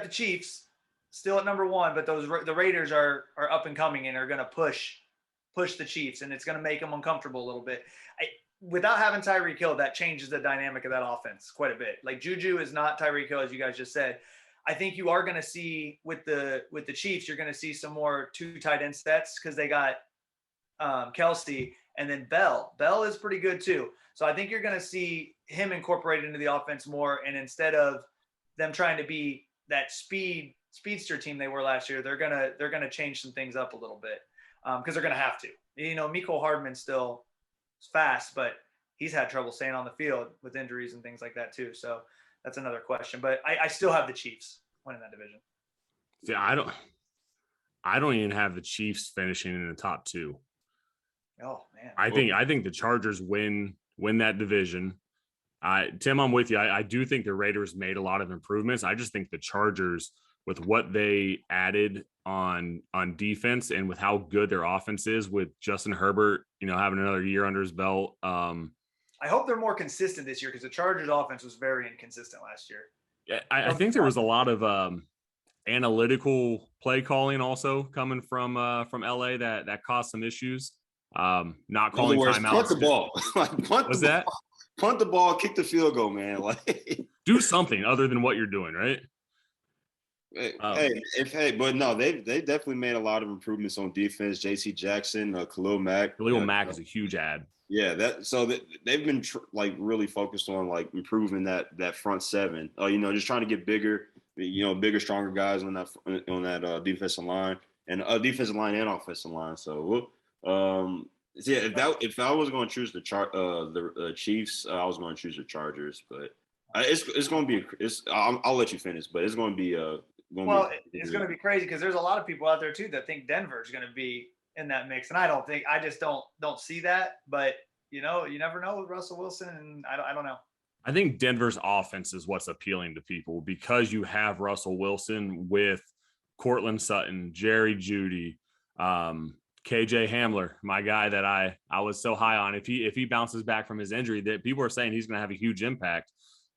Chiefs still at number 1, but the Raiders are up and coming and are going to push the Chiefs, and it's going to make them uncomfortable a little bit. Without having Tyreek Hill, that changes the dynamic of that offense quite a bit. Like Juju is not Tyreek Hill, as you guys just said. I think you are going to see with the Chiefs, you're going to see some more 2 tight end sets because they got Kelsey, and then Bell. Bell is pretty good too. So I think you're going to see him incorporated into the offense more. And instead of them trying to be that speedster team they were last year, they're gonna change some things up a little bit because they're gonna have to. Mecole Hardman's still fast, but he's had trouble staying on the field with injuries and things like that too. So that's another question. But I still have the Chiefs winning that division. See, I don't even have the Chiefs finishing in the top 2. Oh man. I think the Chargers win that division. Tim, I'm with you. I do think the Raiders made a lot of improvements. I just think the Chargers, with what they added on defense and with how good their offense is, with Justin Herbert, having another year under his belt. I hope they're more consistent this year because the Chargers offense was very inconsistent last year. Yeah, I think there was a lot of analytical play calling also coming from LA that caused some issues. Not calling timeouts. Punt the ball. What's that? Punt the ball, kick the field goal, man. Like, do something other than what you're doing, right? But no, they definitely made a lot of improvements on defense. J.C. Jackson, Khalil Mack. Khalil Mack is a huge add. Yeah, they've been really focused on improving that front seven. Just trying to get bigger, bigger, stronger guys on that defensive line and offensive line. So if I was going to choose the Chiefs, I was going to choose the Chargers. But it's going to be I'll let you finish, but it's going to be it's going to be crazy because there's a lot of people out there too that think Denver's going to be in that mix, and I just don't see that. But you never know with Russell Wilson, and I don't know. I think Denver's offense is what's appealing to people because you have Russell Wilson with Cortland Sutton, Jerry Jeudy, KJ Hamler, my guy that I was so high on. If he bounces back from his injury, that people are saying he's going to have a huge impact.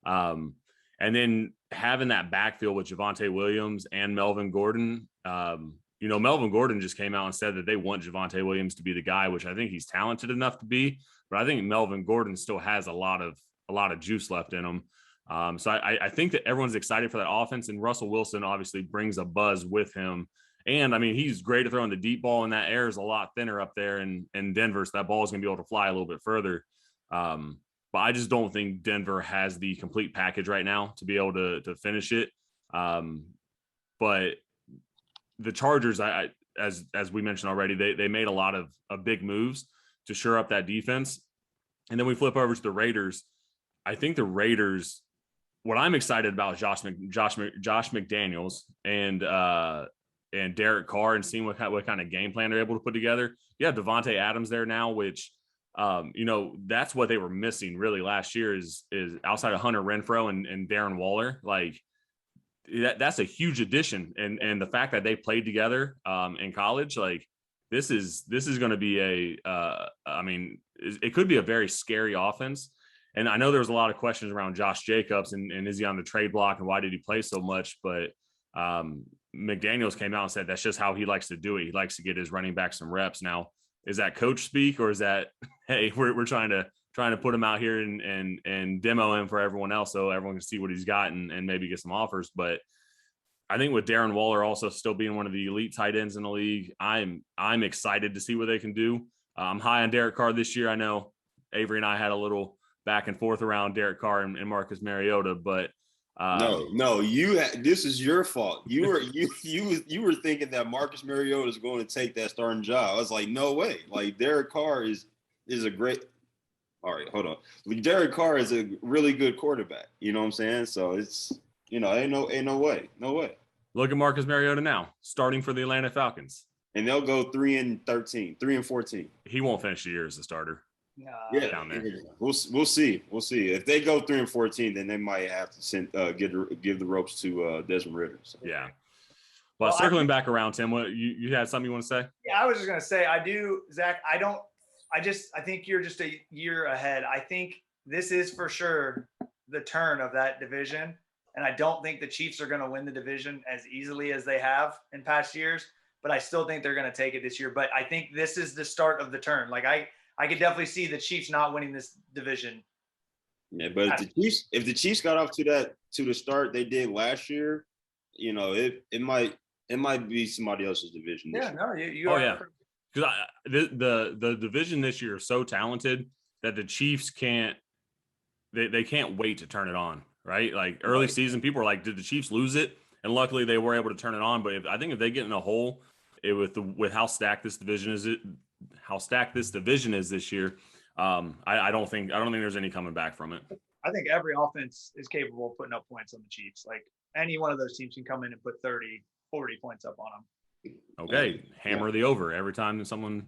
And then having that backfield with Javonte Williams and Melvin Gordon, Melvin Gordon just came out and said that they want Javonte Williams to be the guy, which I think he's talented enough to be, but I think Melvin Gordon still has a lot of juice left in him. So I think that everyone's excited for that offense, and Russell Wilson obviously brings a buzz with him. And I mean, he's great at throwing the deep ball, and that air is a lot thinner up there in Denver. So that ball is going to be able to fly a little bit further. But I just don't think Denver has the complete package right now to be able to finish it. But the Chargers, as we mentioned already, they made a lot of big moves to shore up that defense. And then we flip over to the Raiders. I think the Raiders, what I'm excited about is Josh McDaniels and Derek Carr, and seeing what kind of game plan they're able to put together. You have Devontae Adams there now, which that's what they were missing really last year is outside of Hunter Renfrow and Darren Waller. Like that's a huge addition. And the fact that they played together in college, like this is going to be it could be a very scary offense. And I know there was a lot of questions around Josh Jacobs and is he on the trade block and why did he play so much? But McDaniels came out and said that's just how he likes to do it. He likes to get his running back some reps. Now, is that coach speak, or is that, hey, we're trying to put him out here and demo him for everyone else so everyone can see what he's got and maybe get some offers? But I think with Darren Waller also still being one of the elite tight ends in the league, I'm excited to see what they can do. I'm high on Derek Carr this year. I know Avery and I had a little back and forth around Derek Carr and Marcus Mariota, but this is your fault. You were thinking that Marcus Mariota is going to take that starting job. I was like, no way. Like Derek Carr is a great. All right, hold on. Derek Carr is a really good quarterback. You know what I'm saying? So it's ain't no way. Look at Marcus Mariota now, starting for the Atlanta Falcons, and they'll go 3-13, 3-14. He won't finish the year as a starter. Yeah, down there. We'll see. If they go 3-14, then they might have to give the ropes to Desmond Ridder. So. Yeah. Well, circling back around, Tim, what you had something you want to say? Yeah, I was just gonna say I do, Zach. I think you're just a year ahead. I think this is for sure the turn of that division, and I don't think the Chiefs are going to win the division as easily as they have in past years. But I still think they're going to take it this year. But I think this is the start of the turn. Like I could definitely see the Chiefs not winning this division. Yeah, but if the Chiefs got off to the start they did last year, it might be somebody else's division. Yeah, no, you oh are. yeah, because the division this year is so talented that the Chiefs can't they can't wait to turn it on, right? Like early season, people are like, did the Chiefs lose it? And luckily they were able to turn it on. But I think if they get in a hole with how stacked this division is, this year, I don't think there's any coming back from it. I think every offense is capable of putting up points on the Chiefs. Like any one of those teams can come in and put 30, 40 points up on them. Okay, hammer the over every time that someone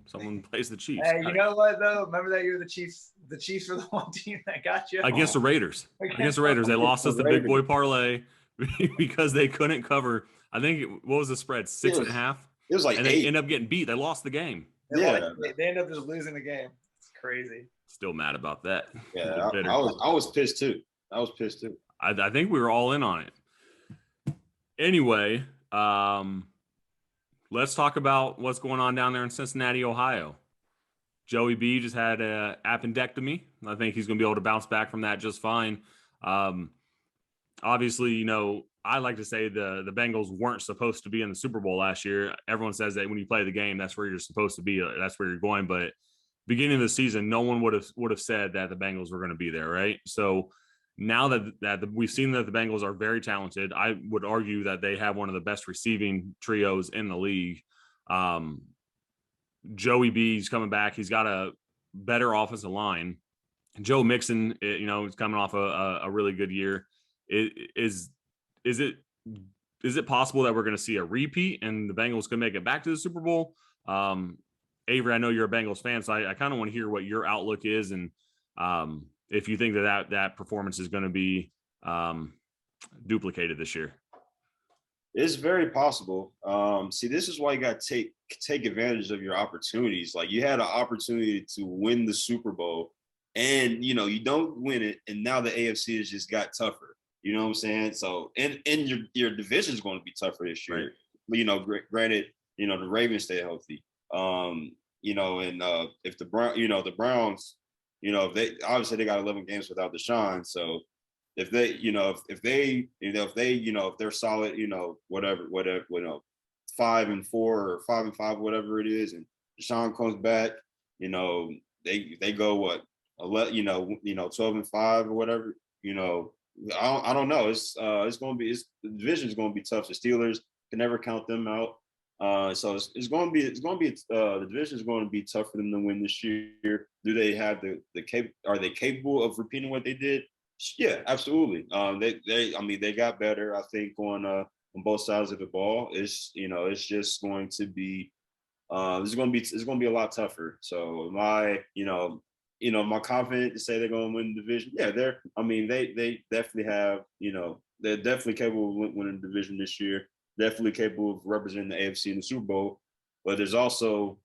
plays the Chiefs. Hey, you know what though? Remember that year the Chiefs were the one team that got you against the Raiders. Against the Raiders, they lost us the big boy parlay because they couldn't cover. I think what was the spread? 6.5. It was like, and they end up getting beat. They lost the game. They end up just losing the game. It's crazy. Still mad about that. Yeah, I was pissed too. I think we were all in on it. Anyway, let's talk about what's going on down there in Cincinnati, Ohio. Joey B just had an appendectomy. I think he's going to be able to bounce back from that just fine. Obviously, you know, I like to say the Bengals weren't supposed to be in the Super Bowl last year. Everyone says that when you play the game, that's where you're supposed to be. That's where you're going. But beginning of the season, no one would have said that the Bengals were going to be there, right? So now that we've seen that the Bengals are very talented, I would argue that they have one of the best receiving trios in the league. Joey B's coming back. He's got a better offensive line. Joe Mixon, you know, is coming off a really good year. Is it possible that we're going to see a repeat and the Bengals can make it back to the Super Bowl? Avery, I know you're a Bengals fan, so I kind of want to hear what your outlook is and if you think that performance is going to be duplicated this year. It's very possible. See, this is why you got to take advantage of your opportunities. Like you had an opportunity to win the Super Bowl and, you know, you don't win it. And now the AFC has just got tougher. You know what I'm saying? So, and your division is going to be tougher this year. Right. But, you know, granted, you know, the Ravens stay healthy. You know, and if the Browns, you know, if they obviously they got 11 games without Deshaun. So if they, you know, if they're solid, you know, whatever, you know, 5-4 or 5-5, whatever it is, and Deshaun comes back, you know, they go what 11, you know, 12-5 or whatever, you know. I don't know. It's going to be the division is going to be tough. The Steelers can never count them out. So it's going to be the division is going to be tough for them to win this year. Do they have are they capable of repeating what they did? Yeah, absolutely. They got better, I think, on both sides of the ball. It's just going to be it's going to be a lot tougher. So my confident to say they're going to win the division. Yeah, they definitely have, you know, they're definitely capable of winning the division this year. Definitely capable of representing the AFC in the Super Bowl. But there's also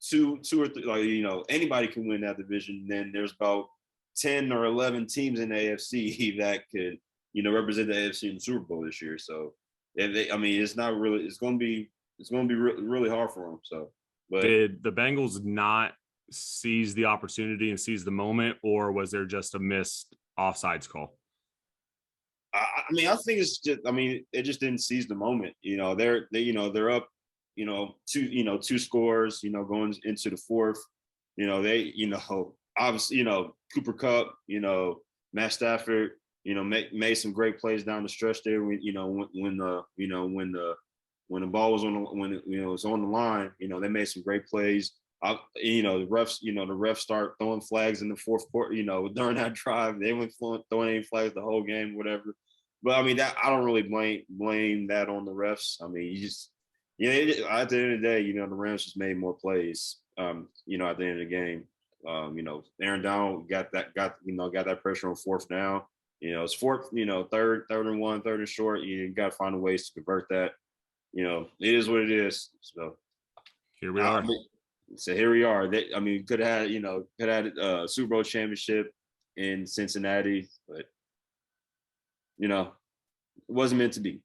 two or three, like, you know, anybody can win that division. Then there's about 10 or 11 teams in the AFC that could, you know, represent the AFC in the Super Bowl this year. So, it's not really, it's going to be really hard for them. So, but did the Bengals not seize the opportunity and seize the moment, or was there just a missed offsides call? I think it's just, it just didn't seize the moment. You know, they're up, you know, two scores, you know, going into the fourth. You know, obviously, you know, Cooper Kupp, you know, Matt Stafford, you know, made some great plays down the stretch there. When the ball was was on the line, you know, they made some great plays. The refs start throwing flags in the fourth quarter. You know, during that drive, they went throwing any flags the whole game, whatever. But that I don't really blame that on the refs. You just, at the end of the day, you know, the Rams just made more plays. You know, at the end of the game, you know, Aaron Donald got that pressure on fourth down. You know, it's fourth, you know, third and 1, third and short. You got to find a ways to convert that. You know, it is what it is. So here we are. So here we are. Could have had a Super Bowl championship in Cincinnati, but you know, it wasn't meant to be.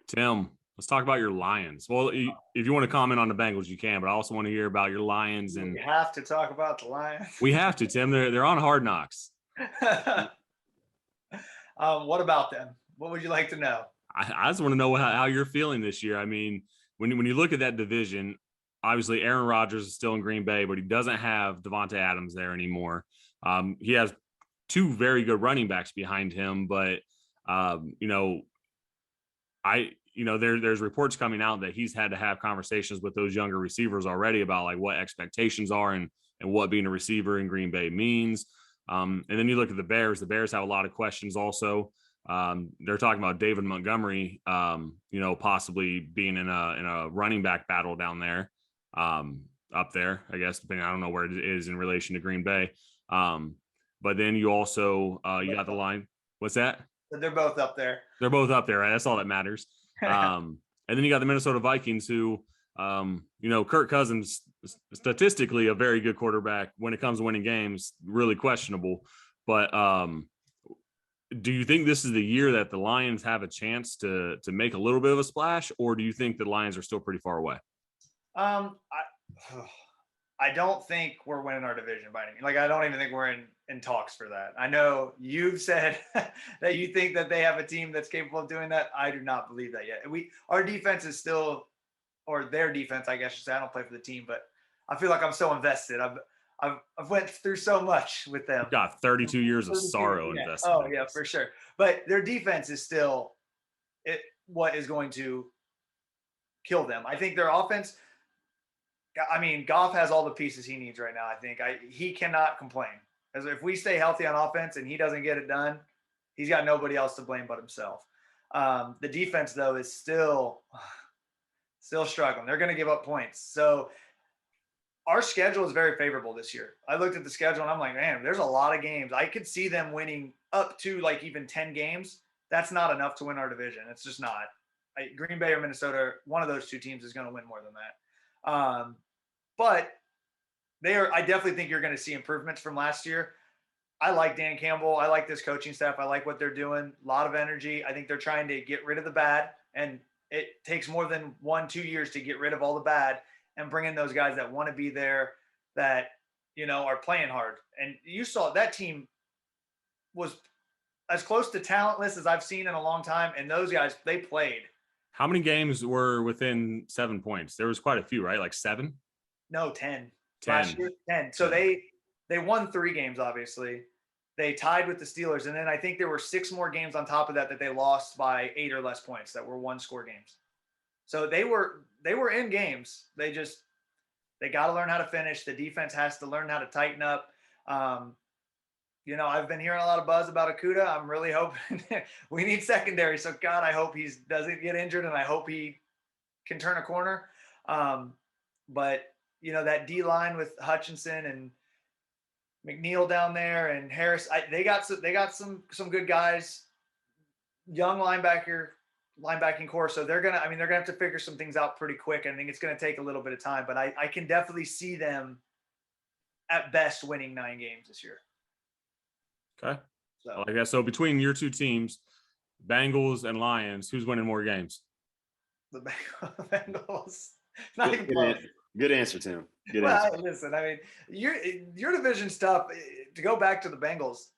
Tim, let's talk about your Lions. Well, if you want to comment on the Bengals, you can, but I also want to hear about your Lions. And we have to talk about the Lions. We have to, Tim. They're on Hard Knocks. What about them? What would you like to know? I just want to know how you're feeling this year. I mean, when you look at that division, obviously Aaron Rodgers is still in Green Bay, but he doesn't have Devontae Adams there anymore. He has two very good running backs behind him, but there's reports coming out that he's had to have conversations with those younger receivers already about like what expectations are and what being a receiver in Green Bay means. And then you look at the Bears. The Bears have a lot of questions also. They're talking about David Montgomery, possibly being in a running back battle down there, up there, I guess, depending. I don't know where it is in relation to Green Bay. But then you also you got the line. What's that? They're both up there. They're both up there, right? That's all that matters. And then you got the Minnesota Vikings, who, Kirk Cousins, statistically a very good quarterback. When it comes to winning games, really questionable. But do you think this is the year that the Lions have a chance to make a little bit of a splash, or do you think the Lions are still pretty far away? I don't think we're winning our division by any means. Like, I don't even think we're in talks for that. I know you've said that you think that they have a team that's capable of doing that. I do not believe that yet. Our defense is still, or their defense, I guess you say. I don't play for the team, but I feel like I'm so invested. I've went through so much with them. Got 32 years of sorrow invested. Oh yeah, for sure. But their defense is still what is going to kill them. I think their offense. I mean, Goff has all the pieces he needs right now. I think he cannot complain. As if we stay healthy on offense and he doesn't get it done, he's got nobody else to blame but himself. The defense, though, is still struggling. They're going to give up points. So our schedule is very favorable this year. I looked at the schedule and I'm like, man, there's a lot of games. I could see them winning up to like even 10 games. That's not enough to win our division. It's just not. Green Bay or Minnesota, one of those two teams is going to win more than that. But I definitely think you're going to see improvements from last year. I like Dan Campbell. I like this coaching staff. I like what they're doing. A lot of energy. I think they're trying to get rid of the bad, and it takes more than 1-2 years to get rid of all the bad and bring in those guys that want to be there, that, are playing hard. And you saw that team was as close to talentless as I've seen in a long time. And those guys, they played. How many games were within 7 points? There was quite a few, right? Like 7? No, 10. 10. Last year, 10. So they won 3 games, obviously. They tied with the Steelers. And then I think there were 6 more games on top of that they lost by 8 or less points that were 1-score games. So they were in games. They got to learn how to finish. The defense has to learn how to tighten up. I've been hearing a lot of buzz about Okudah. I'm really hoping we need secondary. So God, I hope he doesn't get injured, and I hope he can turn a corner. But that D line with Hutchinson and McNeil down there and Harris, they got some good guys, young linebacking core. So they're gonna have to figure some things out pretty quick. I think it's gonna take a little bit of time, but I can definitely see them at best winning 9 games this year. Okay. So I guess so. Between your two teams, Bengals and Lions, who's winning more games? The Bengals. Not even close. Good answer, Tim. Good answer. Listen, your division's tough. To go back to the Bengals,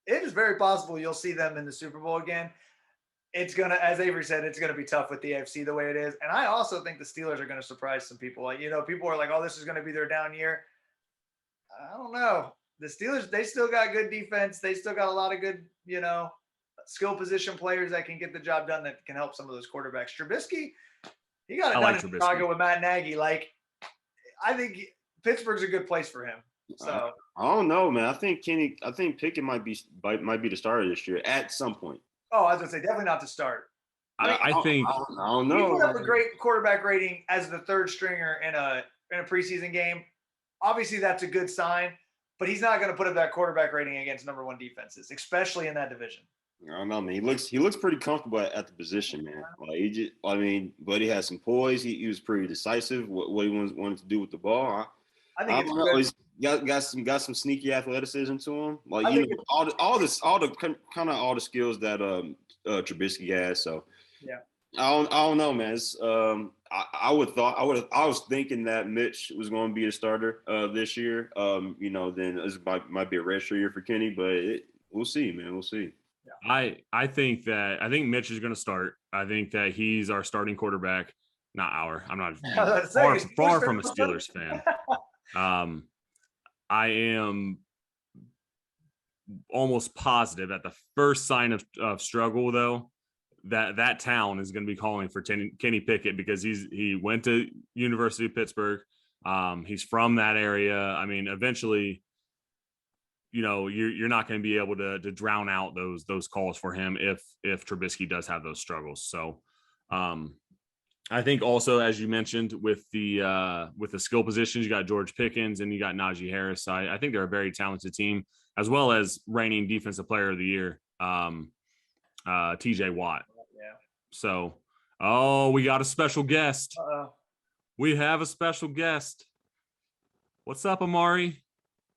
it is very possible you'll see them in the Super Bowl again. It's gonna, as Avery said, it's gonna be tough with the AFC the way it is. And I also think the Steelers are gonna surprise some people. Like, people are like, oh, this is gonna be their down year. I don't know. The Steelers, they still got good defense. They still got a lot of good, skill position players that can get the job done, that can help some of those quarterbacks. Trubisky, he got it done in Chicago with Matt Nagy. Like, I think Pittsburgh's a good place for him. So I don't know, man. I think Pickett might be the starter this year at some point. Oh, I was gonna say definitely not to start. I think I don't know. He put up a great quarterback rating as the third stringer in a preseason game. Obviously, that's a good sign, but he's not going to put up that quarterback rating against number 1 defenses, especially in that division. I don't know, man. He looks pretty comfortable at the position, man. Like but he has some poise. He was pretty decisive. What he wanted to do with the ball. I think it's good. He's got some sneaky athleticism to him. Like, all the skills that Trubisky has. So yeah. I don't know, man. I was thinking that Mitch was going to be a starter this year. Then this might be a red shirt year for Kenny, but we'll see, man. We'll see. I think Mitch is going to start. I think that he's our starting quarterback. not our. I'm not far from a Steelers fan. I am almost positive at the first sign of struggle, though, that town is going to be calling for Kenny Pickett, because he went to University of Pittsburgh. He's from that area. I mean, eventually, you're not going to be able to drown out those calls for him if Trubisky does have those struggles. So I think also, as you mentioned, with the skill positions, you got George Pickens and you got Najee Harris. So I think they're a very talented team, as well as reigning defensive player of the year, TJ Watt. Yeah. So, we got a special guest. We have a special guest. What's up, Amari?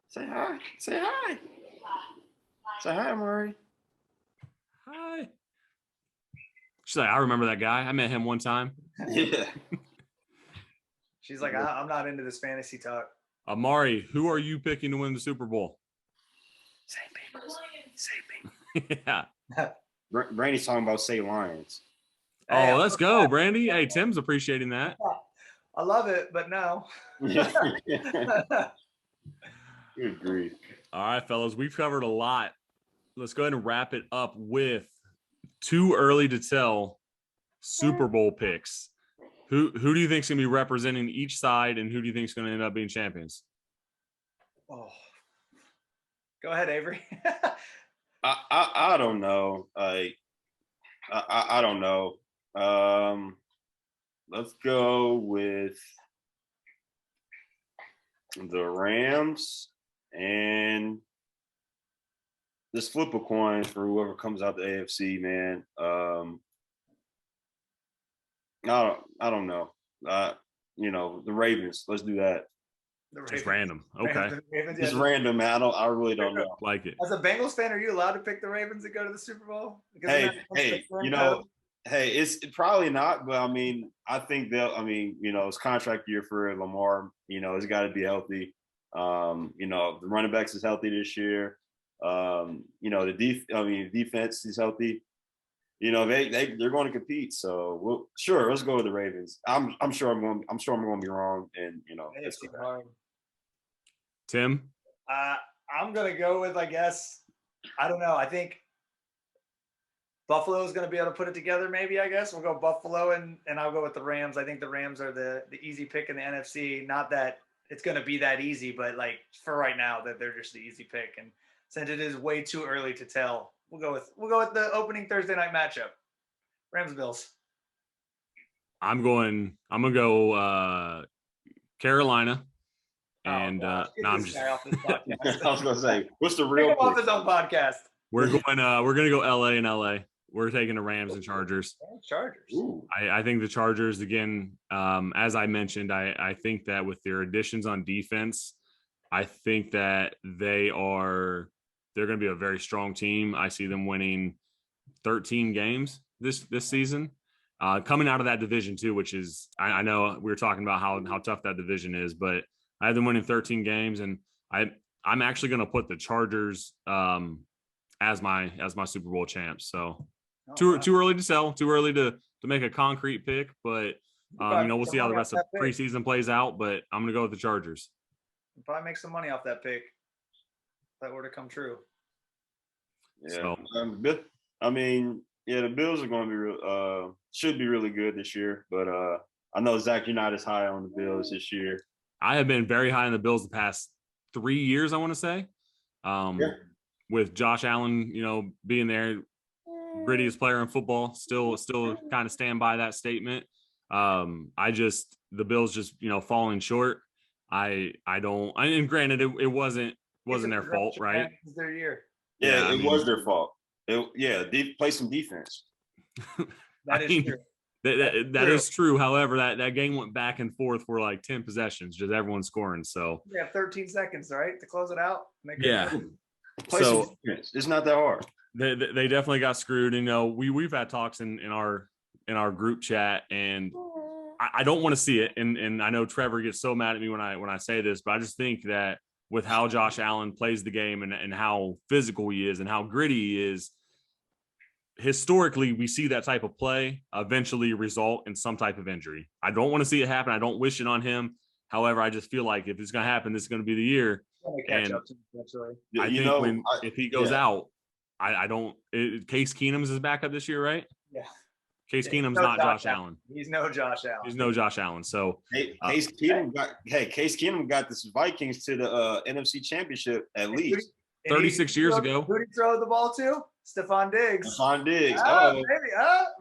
Say hi. Say hi. Say hi, Amari. Hi. She's like, I remember that guy. I met him one time. Yeah. She's like, I'm not into this fantasy talk. Amari, who are you picking to win the Super Bowl? Say Bengals. Say Yeah. Brandy's talking about say Lions. Oh, let's go, Brandy. Hey, Tim's appreciating that. I love it, but no. Good grief. All right, fellas, we've covered a lot. Let's go ahead and wrap it up with too early to tell Super Bowl picks. Who do you think is going to be representing each side, and who do you think is going to end up being champions? Oh, go ahead, Avery. I don't know. I don't know. Let's go with the Rams, and just flip a coin for whoever comes out the AFC, man. I don't know. The Ravens. Let's do that. Just random. Okay. Ravens, Just random, man. I really don't know. Like it. As a Bengals fan, are you allowed to pick the Ravens to go to the Super Bowl? It's probably not, but I mean, I think it's contract year for Lamar. It's got to be healthy. The running backs is healthy this year. The defense is healthy. They're going to compete. So sure, let's go with the Ravens. I'm sure I'm going to be wrong, and it's hard. Tim? I'm going to go with, I guess, I don't know. I think Buffalo is going to be able to put it together, maybe, I guess. We'll go Buffalo, and I'll go with the Rams. I think the Rams are the easy pick in the NFC. Not that it's going to be that easy, but, like, for right now, that they're just the easy pick. And since it is way too early to tell, we'll go with the opening Thursday night matchup. Rams-Bills. I'm going to go Carolina. And I'm just I was gonna say, what's the real off his own podcast? We're gonna go LA and LA. We're taking the Rams and Chargers. Ooh. I think the Chargers, again, as I mentioned, I think that with their additions on defense, I think that they're gonna be a very strong team. I see them winning 13 games this season. Coming out of that division too, which is I know we were talking about how tough that division is, but I have them winning 13 games, and I'm actually going to put the Chargers as my Super Bowl champs. So too early to sell, too early to make a concrete pick, but we'll see how the rest of preseason plays out. But I'm going to go with the Chargers. We'll probably make some money off that pick if that were to come true. Yeah, the Bills are going to be should be really good this year, but I know Zach, you're not as high on the Bills this year. I have been very high on the Bills the past 3 years, I want to say. With Josh Allen, being there, grittiest player in football, still kind of stand by that statement. The Bills just, falling short. And granted, it wasn't their fault, right? It's their year. Yeah, it was their fault. Play some defense. That is true. That is true. However, that game went back and forth for like 10 possessions, just everyone scoring. So we have 13 seconds, right, to close it out. Play some defense. It's not that hard. They definitely got screwed. We've had talks in our group chat, and I don't want to see it. And I know Trevor gets so mad at me when I say this, but I just think that with how Josh Allen plays the game and how physical he is and how gritty he is, historically, we see that type of play eventually result in some type of injury. I don't want to see it happen. I don't wish it on him. However, I just feel like if it's going to happen, this is going to be the year. Catch And up to him eventually. I You think know, if he goes out, I don't. Case Keenum's his backup this year, right? Yeah. Case Yeah, Keenum's no not Josh Allen. He's no Josh Allen. He's no Josh Allen. So Case Keenum got the Vikings to the NFC Championship at least 36 years ago. Who did he throw the ball to? Stephon Diggs. Stephon Diggs.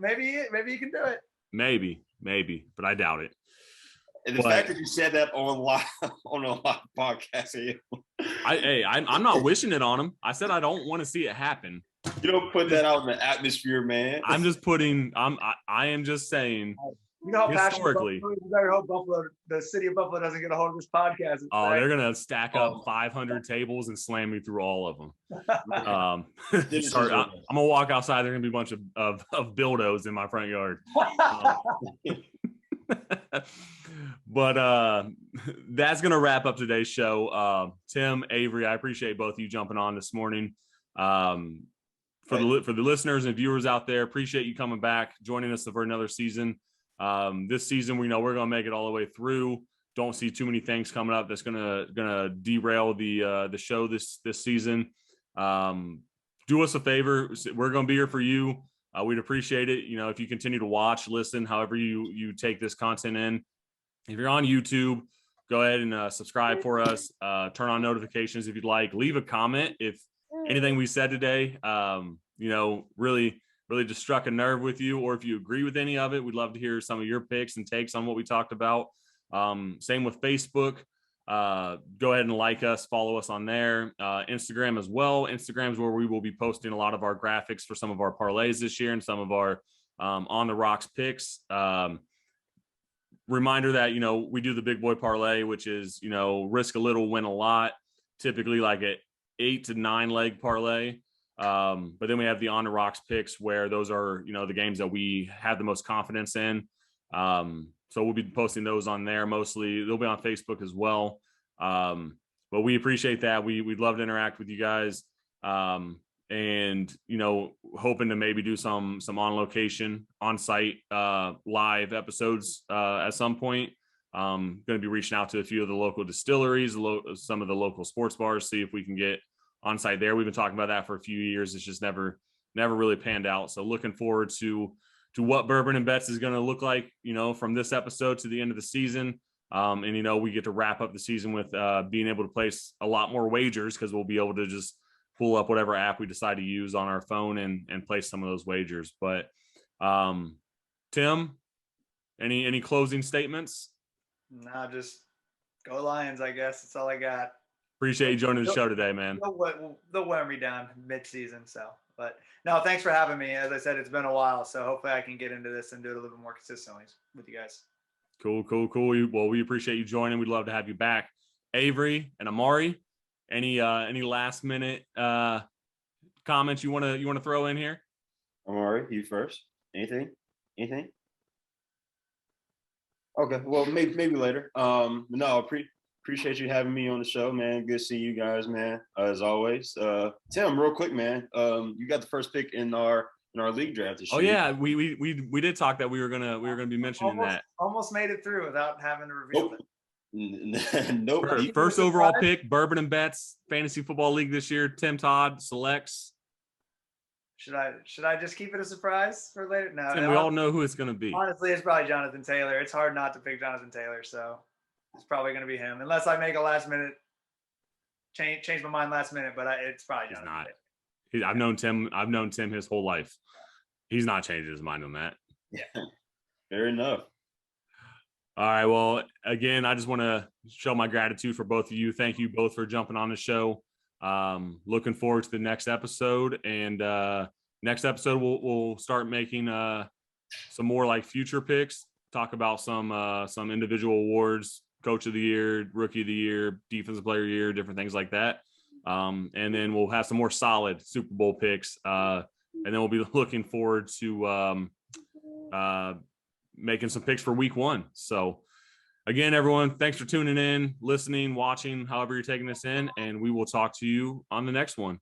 Maybe he can do it. Maybe, but I doubt it. And the fact that you said that on a live podcast here. I'm not wishing it on him. I said I don't want to see it happen. You don't put that out in the atmosphere, man. I'm just putting. I am just saying. You know how historically, you better hope the city of Buffalo doesn't get a hold of this podcast. Oh, they're gonna stack up 500 tables and slam me through all of them. I'm gonna walk outside. There's gonna be a bunch of dildos in my front yard. But that's gonna wrap up today's show. Tim, Avery, I appreciate both of you jumping on this morning. For the listeners and viewers out there, appreciate you coming back, joining us for another season. This season, we know we're going to make it all the way through. Don't see too many things coming up that's gonna derail the show this season. Do us a favor. We're going to be here for you. We'd appreciate it. You know, if you continue to watch, listen, however you take this content in. If you're on YouTube, go ahead and subscribe for us. Turn on notifications if you'd like. Leave a comment if anything we said today, really just struck a nerve with you, or if you agree with any of it, we'd love to hear some of your picks and takes on what we talked about. Same with Facebook. Go ahead and like us, follow us on there. Instagram as well. Instagram's where we will be posting a lot of our graphics for some of our parlays this year and some of our on the rocks picks. Reminder that, we do the big boy parlay, which is, risk a little, win a lot, typically like an 8 to 9 leg parlay. But then we have the on the rocks picks where those are, the games that we have the most confidence in. So we'll be posting those on there mostly. They'll be on Facebook as well. But we appreciate that. We'd love to interact with you guys. And, hoping to maybe do some on location, on site, live episodes, at some point. Going to be reaching out to a few of the local distilleries, some of the local sports bars, see if we can get on site there. We've been talking about that for a few years. It's just never really panned out. So looking forward to what Bourbon and Bets is going to look like, from this episode to the end of the season. And, we get to wrap up the season with being able to place a lot more wagers, because we'll be able to just pull up whatever app we decide to use on our phone and place some of those wagers. But Tim, any closing statements? No, just go Lions, I guess. That's all I got. Appreciate you joining the show today, man. They'll wear me down mid-season. But no, thanks for having me. As I said, it's been a while, so hopefully I can get into this and do it a little bit more consistently with you guys. Cool. Well, we appreciate you joining. We'd love to have you back. Avery and Amari, any last minute comments you want to throw in here? Amari, you first. Anything? Okay, well, maybe later. No, appreciate you having me on the show, man. Good seeing you guys, man. As always. Tim, real quick, man. You got the first pick in our league draft this year. Oh yeah, we did talk that we were gonna be mentioning that. Almost made it through without having to reveal it. Nope. First overall pick, Bourbon and Bets Fantasy Football League this year. Tim Todd selects. Should I just keep it a surprise for later? No, Tim, we all know who it's going to be. Honestly, it's probably Jonathan Taylor. It's hard not to pick Jonathan Taylor, so it's probably going to be him, unless I make a last minute change my mind last minute. But it's probably Jonathan. He's not. I've known Tim his whole life. He's not changing his mind on that. Yeah, fair enough. All right. Well, again, I just want to show my gratitude for both of you. Thank you both for jumping on the show. Looking forward to the next episode, and next episode we'll start making some more like future picks, talk about some individual awards, coach of the year, rookie of the year, defensive player of the year, different things like that. And then we'll have some more solid Super Bowl picks, and then we'll be looking forward to making some picks for week 1. So again, everyone, thanks for tuning in, listening, watching, however you're taking this in, and we will talk to you on the next one.